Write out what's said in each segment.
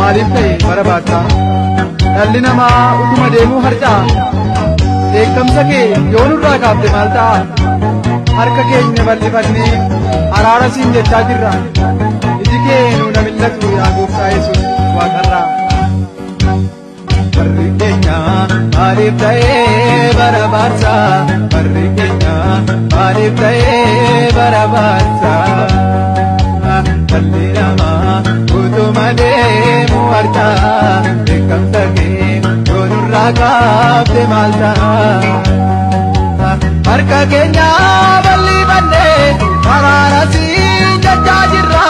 maaliif ta'e barabaata dhalli namaa utuma deemuu harca'a beekamsa kee yoo nurraa kaafte maal ta'a harka keenya bal'ifannee araara siin jechaa jirra iji kee nu na millatu yaa gooftaa Yesuus waaqarraa. Barri keenya maaliif ta'ee barabaata barri keenya maaliif ta'ee barabaata dhalli namaa utuma deemuu harca'a beekamsa kee yoo nurraa kaafte maal ta'a harka keenya bal'ifannee araara siin jechaa jirra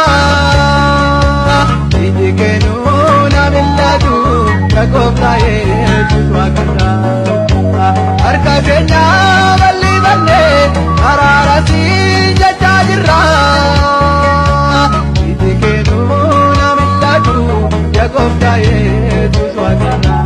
iji kee nu na millatu yaa gooftaa Yesuus waaqarraa. Harka keenya bal'ifannee araara siin jechaa jirra iji kee nu na millatu yaa gooftaa Yesuus waaqarraa.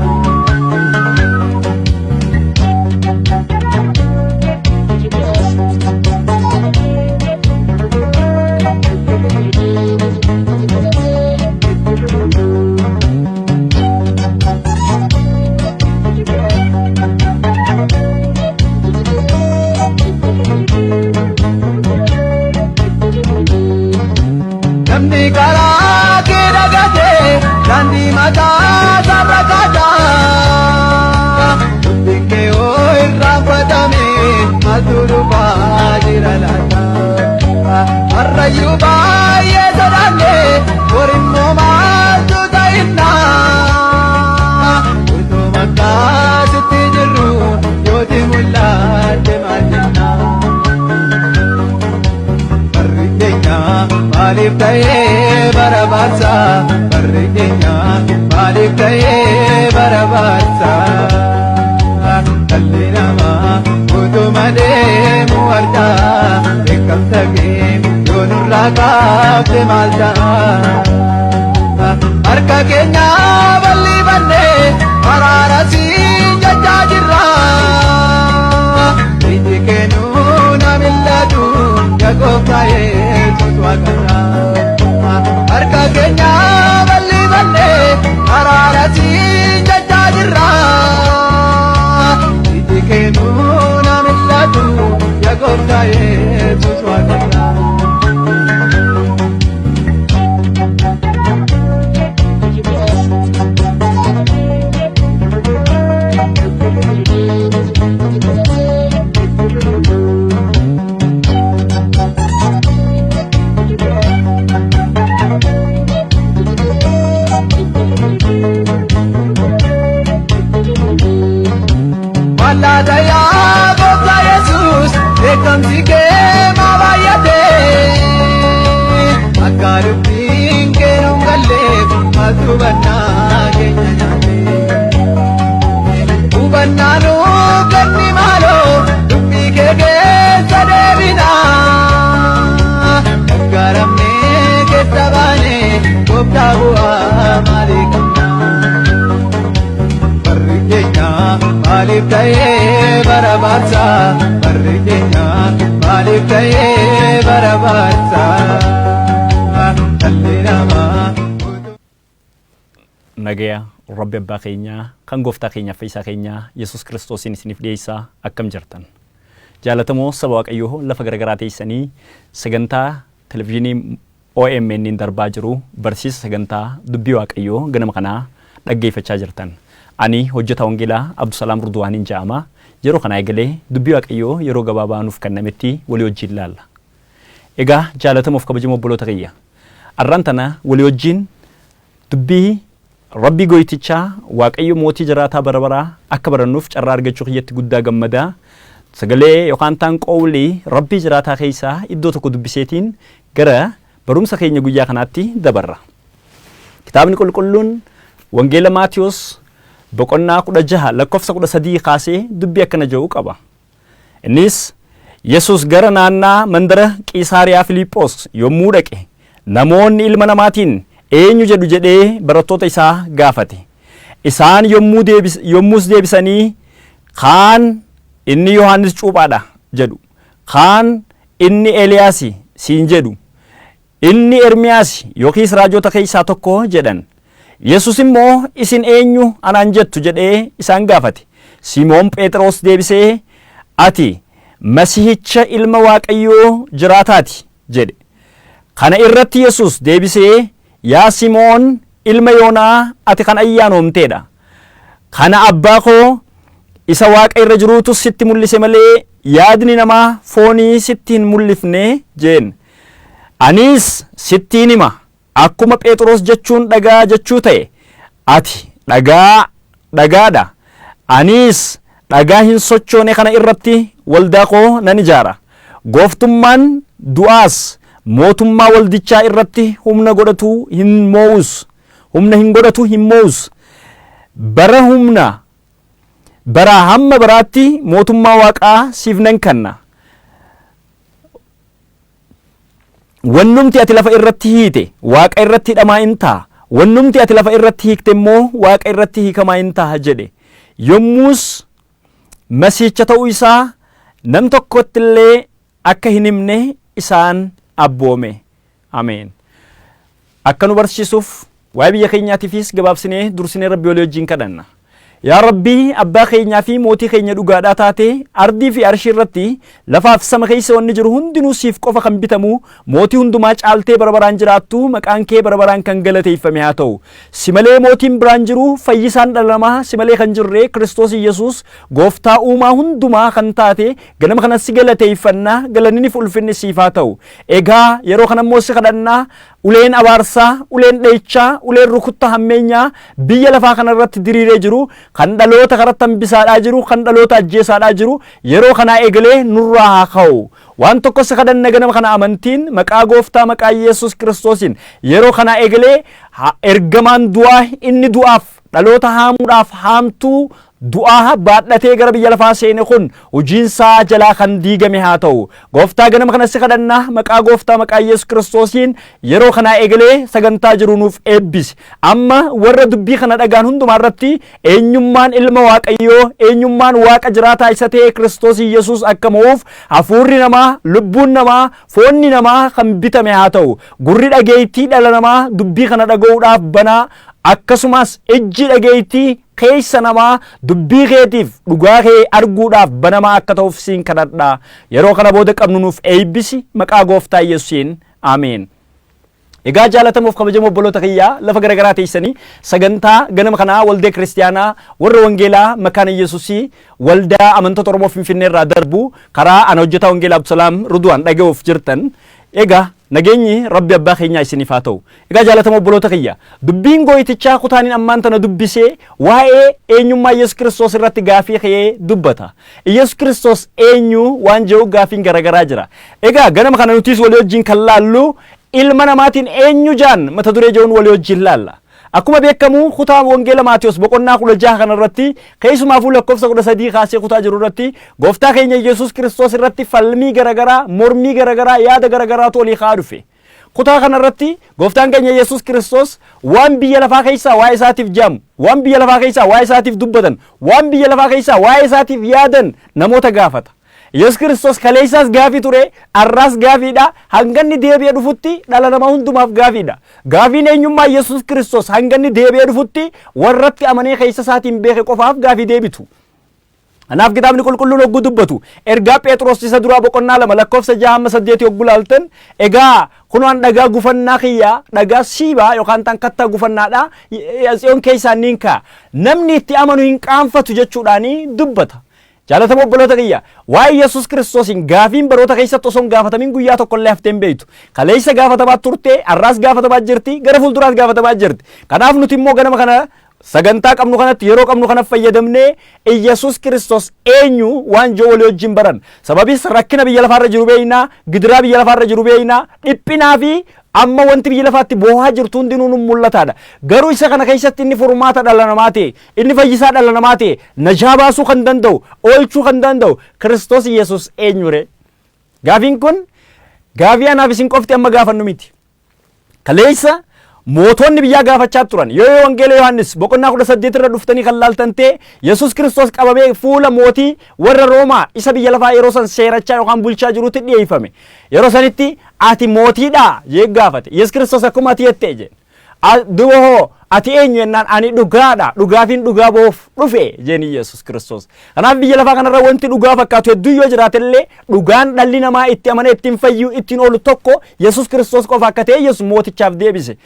Namni karaa kee dagatee daandii mataa sarara kaadhaa dubbiin kee yoo irraanfatame maaltu dhufaa jira laata har'ayyuu baay'ee sodaannee borimmoo maaltu ta'innaa utuma akkaasitti jirru yooti mul'atte maal jennaa. Barri keenya maaliif ta'ee barabaata barri keenya maaliif ta'ee barabaata dhalli namaa utuma deemuu harca'a beekamsa kee yoo nurraa kaafte maal ta'a harka keenya bal'ifannee araara siin jechaa jirra iji kee nu na millatu yaa gooftaa Yesuus waaqarraa. Harka keenya bal'ifannee araara siin jechaa jirra iji kee nu na millatu yaa gooftaa Yesuus waaqarraa. Mallata yaa gooftaa Yesuus beekamsi kee maa baay'atee akka dubbiin kee nuun galleef maaltu hubannaa keenya nyaatee hubannaa nuuf kenni maaloo dubbii kee keessa deebinaa gargaaramnee keessa baanee gooftaa bu'aa maalii qabnaa. Barri keenya maaliif ta'ee barabaata barri keenya maaliif ta'ee barabaata dhalli namaa. Nagaya Rabbi abbaa keenyaa kan gooftaa keenyaaf fayyisaa keenyaa Yesuus Kiristoosiin isiniif dhiyeessaa akkam jirtan jaalatamoo saba Waaqayyoo lafa garagaraa teessanii sagantaa televezyiinii OMN darbaa jiru barsiisa sagantaa dubbii Waaqayyoo ganama kanaa dhaggeeffachaa jirtan. Ani hojjetaa wangeelaa Abdusalaam Rudwaaniin jedhama. Yeroo kana eegalee dubbii Waaqayyoo yeroo gabaabaa nuuf kennametti walii wajjin ilaalla. Egaa jaalatamuuf kabajamoo obboloota kiyya. Arraan tana walii wajjin dubbii Rabbii gooytichaa Waaqayyo mootii jiraataa bara baraa akka barannuuf carraa argachuu kiyyatti guddaa gammadaa. Sagalee yookaan taan qawlii Rabbii jiraataa keessaa iddoo tokko dubbiseetiin gara barumsa keenya guyyaa kanaatti dabarra. Kitaabni qulqulluun Wangeela Maatiyos boqonnaa 16 lakkoofsa 13 kaasee dubbii akkana jedhu qaba. Innis Yesuus gara naannaa mandara Qiisaariyaa Filiiphoos yommuu dhaqe namoonni ilma namaatiin eenyu jedhu jedhee barattoota isaa gaafate. Isaan yommus deebisanii kaan inni Yohaannis cuuphaadha jedhu, kaan inni Eeliyaasi siin jedhu, inni Ermiyaas yookiis raajota keessaa tokko jedhan. Yesus immoo isin eenyu anaan jettu jedhee isaan gaafate. Simoon Phexros deebisee ati Masiihicha ilma Waaqayyoo jiraataati jedhe. Kana irratti Yesus deebisee yaa Simoon ilma Yoonaa ati kan ayyaanoomteedha. Kana abbaa koo isa Waaqa irra jiruutu sitti mul'ise malee yaadni namaa foonii sitti hin mul'ifne jeen. Anis sittiin hima akkuma Phexros jechuun dhagaa jechuu ta'e ati dhagaadha. Anis dhagaa hin sochoone kana irratti waldaa koo nan ijaara. Gooftummaan du'aas mootummaa waldichaa irratti humna hin godhatu hin mo'us. Baraa hamma baraatti mootummaa Waaqaa siif nan kenna. Wannumti ati lafa irratti hiite Waaqa irratti hidhamaa in ta'a. Wannumti ati lafa irratti hiikte immoo Waaqa irratti hiikamaa in ta'a jedhe. Yommus Masiihicha ta'uu isaa nam tokkotti illee akka hin himne isaan abboome. Ameen. Akka nu barsiisuuf waa'ee biyya keenyaatiifis gabaabsinee dursinee Rabbii walii wajjin kadhanna. Yaa Rabbii abbaa keenyaa fi mootii keenya dhugaadhaa taate ardii fi arshii irratti lafaaf sama keessa wanni jiru hundinuu siif qofa kan bitamu mootii hundumaa caaltee barabaraan jiraattu maqaan kee barabaraan kan galateeffame haa ta'u. Si malee mootiin biraan jiru fayyisaan dhala namaa si malee kan jirre Kiristoos Yesuus gooftaa uumaa hundumaa kan taate ganama kanas si galateeffannaa galanni fi ulfinni siif haa ta'u. Egaa yeroo kanammoo si kadhannaa uleen abaarsaa, uleen dheechaa, uleen rukuttaa hammeenyaa biyya lafaa kanarratti diriiree jiru kan dhaloota karatti hambisaadhaa jiru, kan dhaloota ajjeesaadhaa jiru yeroo kanaa eegalee nurraa haa ka'u. Waan tokko si kadhanna ganama kana amantiin maqaa gooftaa maqaa Yesuus Kiristoosiin yeroo kanaa eegalee ergamaan du'aa inni du'aaf dhaloota haamuudhaaf haamtuu du'aa baadhatee gara biyya lafaa seene kun hojiinsaa jalaa kan diigame haa ta'u. Gooftaa ganama kana si kadhanna maqaa gooftaa maqaa Yesuus Kiristoosiin yeroo kanaa eegalee sagantaa jiru nuuf eebbisi. Amma warra dubbii kana dhagaan hundumaa irratti eenyummaan ilma Waaqayyoo, eenyummaan Waaqa jiraataa isa ta'e Kiristoos Yesuus akka mo'uuf hafuurri namaa, lubbuun namaa, foonni namaa kan bitame haa ta'u. Gurri dhageettii dhala namaa dubbii kana dhaga'uudhaaf banaa, akkasumas ijji dhageettii keessa namaa dubbii keetiif dhugaa kee arguudhaaf banamaa akka ta'uuf siin kadhadha. Yeroo kana booda qabnu nuuf eebbisi maqaa gooftaa Yesuusiin. Ameen. Egaa jaalatamuuf kabajamoo obboloota kiyyaa lafa garagaraa teessanii sagantaa ganama kanaa waldaa kiristiyaanaa warra wangeelaa makaana Yesuusii waldaa amantoota Oromoo Finfinnee irraa darbu karaa ana hojjetaa wangeelaa Abdusalaam Ruduwaan dhaga'uuf jirtan. Egaa nageenyi Rabbi abbaa keenyaa isiniif haa ta'u. Egaa jaalatamoo obboloota kiyya dubbiin gooyitichaa kutaaniin ammaan tana dubbisee waa'ee eenyummaa Yesuus Kiristoos irratti gaafii ka'ee dubbata. Yesuus Kiristoos eenyu waan jedhu gaafiin garagaraa jira. Egaa ganama kana nutis walii wajjin kan laallu ilma namaatiin eenyu jaan mata duree jedhuun walii wajjin laalla. Akkuma beekamu kutaa wangeela Maatiyos boqonnaa 16 kanarratti keessumaafuu lakkoofsa 13 kaasee kutaa jiru irratti gooftaa keenya Yesuus Kiristoos irratti falmii garagaraa, mormii garagaraa, yaada garagaraatu olii ka'aa dhufe. Kutaa kanarratti gooftaan keenya Yesuus Kiristoos waan biyya lafaa keessaa waa'ee isaatiif jaamu, waan biyya lafaa keessaa waa'ee isaatiif dubbatan, waan biyya lafaa keessaa waa'ee isaatiif yaadan namoota gaafata. Yesuus Kiristoos kaleessaas gaafii ture, arraas gaafiidha, hanganni deebi'ee dhufutti dhala namaa hundumaaf gaafiidha. Gaafiin eenyummaa Yesuus Kiristoos hanganni deebi'ee dhufutti warratti amanee keessa isaatiin beeke qofaaf gaafii deebitu. Kanaaf kitaabni qulqulluun hogguu dubbatu ergaa Phexros isa duraa boqonnaa 2 lakkoofsa 6-8 hogguu laaltan egaa kunaan dhagaa gufannaa kiyyaa dhagaa siibaa yookaan tan kattaa gufannaadha Tsiyoon keessaa niin ka'a namni itti amanu hin qaanfatu jechuudhaanii dubbata. Jaalatamoo obboloota kiyya waa'ee Yesuus Kiristoosiin gaafiin baroota keessatti osoo hin gaafatamin guyyaa tokko illee hafteen beektu. Kaleessa gaafatamaa turte, arraas gaafatamaa jirti, gara fuulduraas gaafatamaa jirti. Kanaaf nuti immoo ganama kana sagantaa qabnu kanatti yeroo qabnu kana fayyadamnee Yesuus Kiristoos eenyu waan jiru walii wajjin baran. Sababis rakkina biyya lafaarra jiru beeynaa, gidiraa biyya lafaarra jiru beeynaa, dhiphinaa fi amma wanti biyya lafaatti boohaa jirtu hundinuu nu mul'ataadha. Garuu isa kana keessatti inni furmaata dhala namaa ta'e, inni fayyisaa dhala namaa ta'e, najaa baasuu kan danda'u, oolchuu kan danda'u Kiristoos Yesuus eenyure? Gaafiin kun gaafii anaaf isin qofti amma gaafannu miti. Kaleessa mootonni biyyaa gaafachaa turan yoo wangeela Yohaannis boqonnaa 18 irra dhuftanii kan laaltan ta'e Yesuus Kiristoos qabamee fuula mootii warra Roomaa isa biyya lafaa yeroo san seerachaa yookaan bulchaa jirutti dhiyeeffame. Yeroo sanitti ati mootiidha jee gaafate. Yesuus Kiristoos akkuma ati jettee jeen. Duwwoo ati eenyu jennaan ani dhugaadha dhugaafin dhugaa ba'uuf dhufe jeeni Yesuus Kiristoos. Kanaaf biyya lafaa kanarra wanti dhugaa fakkaatu hedduu yoo jiraatellee dhugaan dhalli namaa itti amane ittiin fayyuu ittiin oolu tokko Yesuus Kiristoos qofa akka ta'e Yesuus mootichaaf deebise.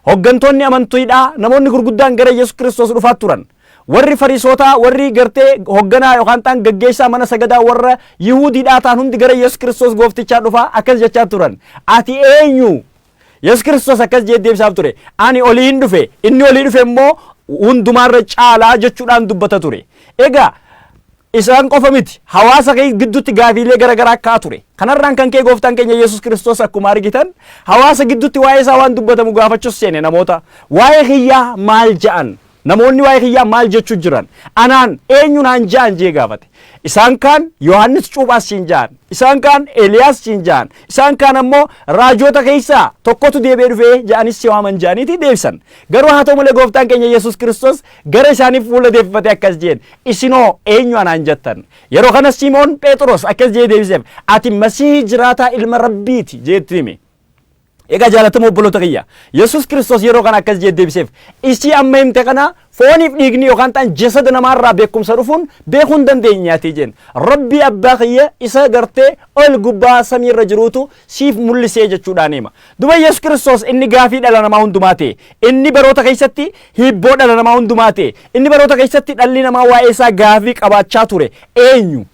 Hoggantoonni amantiidhaa namoonni gurguddaan gara Yesuus Kiristoos dhufaa turan. Warri Fariisootaa warri gartee hogganaa yookaan ta'an gaggeessaa mana sagadaa warra Yihuudiidhaa ta'an hundi gara Yesuus Kiristoos gooftichaa dhufaa akkas jechaa turan. Ati eenyu? Yesuus Kiristoos akkas jedhee deebisaaf ture. Ani oliin dhufe inni olii dhufe immoo hundumaarra caalaa jechuudhaan dubbata ture. Egaa isaan qofa miti hawaasa gidduutti gaafiilee garaagaraa ka'aa ture. Kanarraan kan ka'e gooftaan keenya Yesuus Kiristoos akkuma argitan hawaasa gidduutti waa'ee isaa waan dubbatamu gaafachuus seene namoota waa'ee kiyyaa maal ja'an namoonni waa'ee kiyyaa maal jechuu jiran anaan eenyu naan ja'an jee gaafate. Isaan kaan Yohaannis Cuuphaas siin ja'an, isaan kaan Eeliyaas siin ja'an, isaan kaan ammoo raajota keessaa tokkotu deebi'ee dhufee ja'anis si waaman ja'aniiti deebisan. Garuu haa ta'u malee gooftaan keenya Yesuus Kiristoos gara isaaniif fuula deeffate akkas jeen isinoo eenyu anaan jettan. Yeroo kana Simoon Phexros akkas jee deebiseef ati Masiihii jiraataa ilma Rabbiiti jeetti hime. Egaa jaalatamoo obboloota kiyya Yesuus Kiristoos yeroo kana akkas jee deebiseef isii amma himte kana fooniif dhiigni yookaan ta'an jasada namaarraa beekumsa dhufuun beekuu hin dandeenyaati jeen. Rabbi abbaa kiyya isa gartee ol gubbaa samiirra jiruutu siif mul'isee jechuudhaan hima. Duba Yesuus Kiristoos inni gaafii dhala namaa hundumaa ta'e, inni baroota keessatti hibboo dhala namaa hundumaa ta'e, inni baroota keessatti dhalli namaa waa'ee isaa gaafii qabaachaa ture eenyu?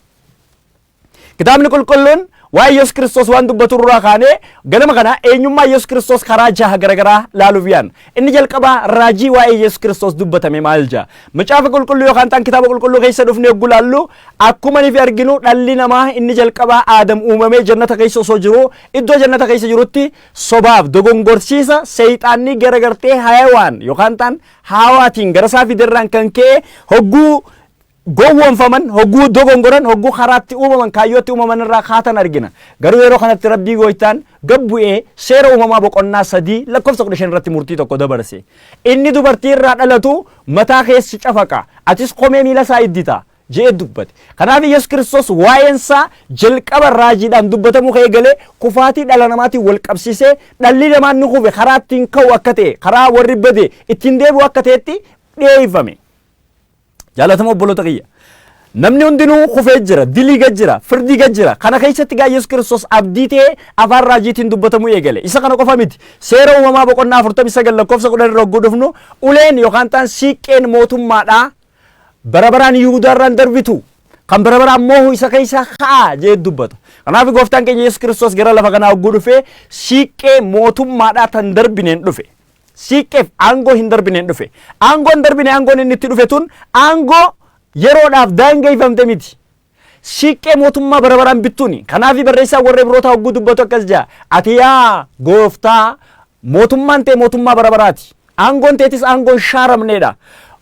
Kitaabni qulqulluun waa'ee Yesuus Kiristoos waan dubbatu irraa kaanee ganama kana eenyummaa Yesuus Kiristoos karaa jaha garagaraa laaluuf yaan. Inni jalqabaa raajii waa'ee Yesuus Kiristoos dubbatame maal jaa? Macaafa qulqulluu yookaan ta'an kitaaba qulqulluu keessa dhufnee yogguu laallu akkuma nuti arginu dhalli namaa inni jalqabaa Aadam uumamee jannata keessa osoo jiru iddoo jannata keessa jirutti sobaaf dogongorsiisa seeyxaanni garagartee hayawaan yookaan ta'an hawaatiin gara isaa fiderraan kan ka'e hogguu gowwoomfaman hogguu dogongoran hogguu karaatti uumaman kaayyootti uumaman irraa kaatan argina. Garuu yeroo kanatti rabbii gooytaan gabbu'ee seera uumamaa boqonnaa 3 lakkoofsa 15 irratti murtii tokko dabarse. Inni dubartii irraa dhalatu mataa keessi cafaqa atis komee miila isaa iddita jee dubbate. Kanaaf Yesuus Kiristoos waa'eensaa jalqaba raajiidhaan dubbatamuu ka'ee galee kufaatii dhala namaatiin wal qabsiisee dhalli namaa ni kufe karaa ittiin ka'u akka ta'e karaa warri bade ittiin deebi'u akka ta'etti dhiyeeffame. Jaalatamoo obboloota kiyya namni hundinuu kufee jira, dilii gad jira, firdii gad jira. Kana keessatti gaa Yesuus Kiristoos abdii ta'ee afaan raajiitiin dubbatamuu eegale. Isa kana qofa miti. Seera uumamaa boqonnaa 49 lakkoofsa 10 irra yogguu dhufnu uleen yookaan ta'an siiqqeen mootummaadhaa bara baraan Yihuudaarraan darbitu kan bara baraan moohu isa keessa ka'a jee dubbata. Kanaaf gooftaan keenya Yesuus Kiristoos gara lafa kanaa yogguu dhufe siiqqee mootummaadhaa tan darbineen dhufe. Siiqqeef aangoo hin darbineen dhufe. Aangoo hin darbine aangoon inni itti dhufe tun aangoo yeroodhaaf daangeffamte miti. Siiqqee mootummaa bara baraan bittuuni. Kanaaf barreessaa warra Ibrootaa hogguu dubbatu akkas jaa. Ati yaa gooftaa mootummaan ta'e mootummaa bara baraati. Aangoon ta'etis aangoon shaaramneedha.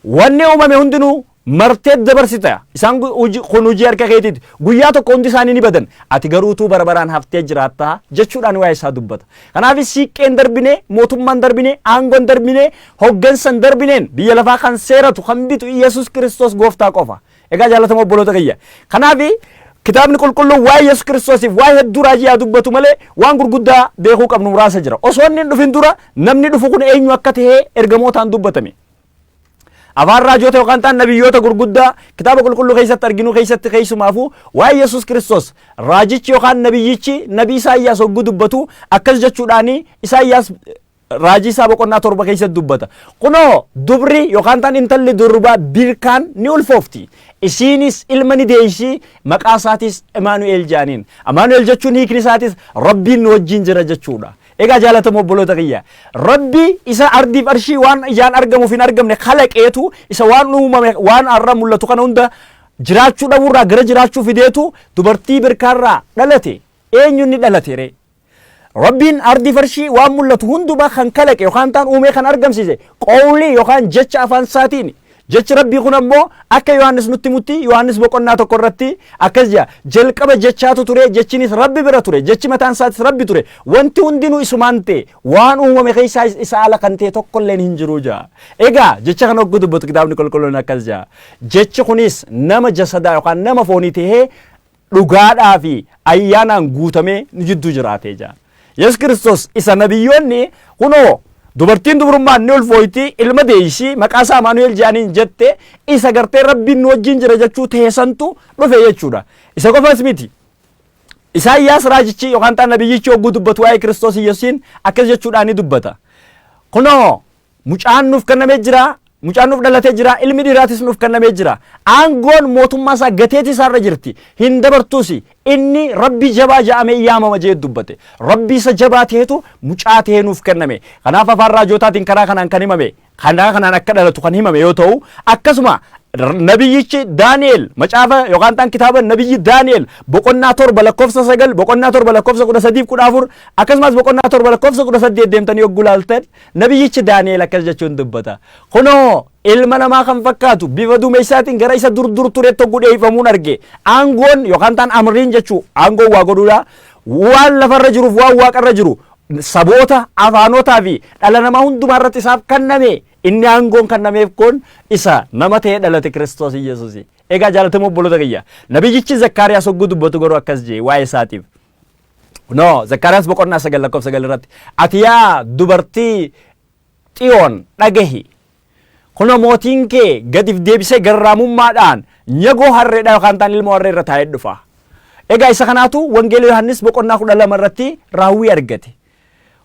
Wanni uumame hundinuu martee dabarsita. Isaan kun hojii harka keetiiti. Guyyaa tokko hundi isaanii ni badan. Ati garuutuu bara baraan haftee jiraattaa jechuudhaan waa'ee isaa dubbata. Kanaaf siiqqeen darbine, mootummaan darbine, aangoon darbine, hoggansan darbineen biyya lafaa kan seeratu kan bitu Yesuus Kiristoos gooftaa qofa. Egaa jaalatamoo obboloota kiyya. Kanaaf kitaabni qulqulluun waa'ee Yesuus Kiristoosiif waa'ee hedduu raajii haa dubbatu malee waan gurguddaa beekuu qabnu muraasa jira. Osoo inni hin dhufin dura namni dhufu kun eenyu akka ta'e ergamootaan dubbatame. Afaan raajota yookaan ta'an nabiyyoota gurguddaa kitaaba qulqulluu keessatti arginu keessatti keessumaafuu waa'ee Yesuus Kiristoos raajichi yookaan nabiyyichi nabii Isaayyaas hogguu dubbatu akkas jechuudhaani Isaayyaas raajii isaa boqonnaa 7 keessatti dubbata. Kunoo dubri yookaan ta'an intalli durbaa birkaan ni ulfoofti. Isiinis ilma ni deessi maqaa isaatis Imaanu'eel jaaniin. Imaanu'eel jechuun hiikni isaatis Rabbiin nu wajjin jira jechuudha. Egaa jaalatamoo obboloota kiyya Rabbi isa ardiif arshii waan ijaan argamuuf hin argamne kalaqeetu isa waan uumame waan arra mul'atu kana hunda jiraachuu dhabuurraa gara jiraachuu fideetu dubartii birkaarraa dhalate. Eenyu ni dhalate ree? Rabbiin ardiif arshii waan mul'atu hundumaa kan kalaqe yookaan ta'an uumee kan argamsiise qawlii yookaan jecha afaan isaatiin. Jechi Rabbii kun ammoo akka Yohaannis nutti mutti Yohaannis boqonnaa 1 irratti akkas jedha jalqaba jechaatu ture jechinis Rabbi bira ture jechi mataan isaatis Rabbi ture wanti hundinuu isumaan ta'e waan uumame keessaa isa ala kan ta'e tokkolleen hin jiru jaa. Egaa jecha kana hogguu dubbatu kitaabni qulqulluun akkas jaa jechi kunis nama jasadaa yookaan nama foonii ta'ee dhugaadhaa fi ayyaanaan guutamee nu jidduu jiraatee jaa. Yesuus Kiristoos isa nabiyyoonni kunoo dubartiin dubrummaan ni ulfooyti ilma deeyisii maqaa isaa Amaanu'eel jedhaniin jette isa gartee rabbiin nu wajjin jira jechuu teessantu dhufe jechuudha. Isa qofas miti. Isaayyaas raajichi yookaan ta'an nabiyyichi hogguu dubbatu waa'ee Kiristoos Yesuusiin akkas jechuudhaan ni dubbata. Kunoo mucaan nuuf kennamee jira, mucaan nuuf dhalatee jira, ilmi dhiiraatis nuuf kennamee jira. Aangoon mootummaa isaa gateetii isaarra jirti. Hin dabartuusi. Inni rabbi jabaa jedhamee yaamama jedhee dubbate. Rabbi isa jabaa ta'etu mucaa ta'ee nuuf kenname. Kanaaf afaan raajotaatiin karaa kanaan kan himame, karaa kanaan akka dhalatu kan himame yoo ta'u, akkasuma nabiyyichi Daani'el macaafa yookaan ta'an kitaaba nabiyyi Daani'el boqonnaa 7 lakkoofsa 9 boqonnaa 7 lakkoofsa 13-14 akkasumas boqonnaa 7 lakkoofsa 18 deemtanii yogguu ilaaltan nabiyyichi Daani'el akkas jechuun dubbata. Kunoo ilma namaa kan fakkaatu bifa duumessaatiin gara isa dur tureetti hogguu dhiyeeffamuun arge. Aangoon yookaan ta'an amriin jechuu aangoon waa godhuudha. Waan lafarra jiruuf waan waaqarra jiru saboota afaanotaa fi dhala namaa hundumaa irratti isaaf kenname. Inni aangoon kennameef kun isa nama ta'ee dhalate Kiristoos Yesuus. Egaa jaalatamoo obboloota kiyya. Nabiyyichi Zakkaariyaas hogguu dubbatu garuu akkas jee waa'ee isaatiif. No, Zakkaariyaas boqonnaa 9 lakkoofsa 9 irratti ati yaa dubartii Xiyoon dhagahi. Kunoo mootiin kee gadiif deebisee garraamummaadhaan nyagoo harreedha yookaan ta'an ilmoo harree irra taa'ee dhufa. Egaa isa kanaatu wangeelii Yohaannis boqonnaa 12 irratti raawwii argate.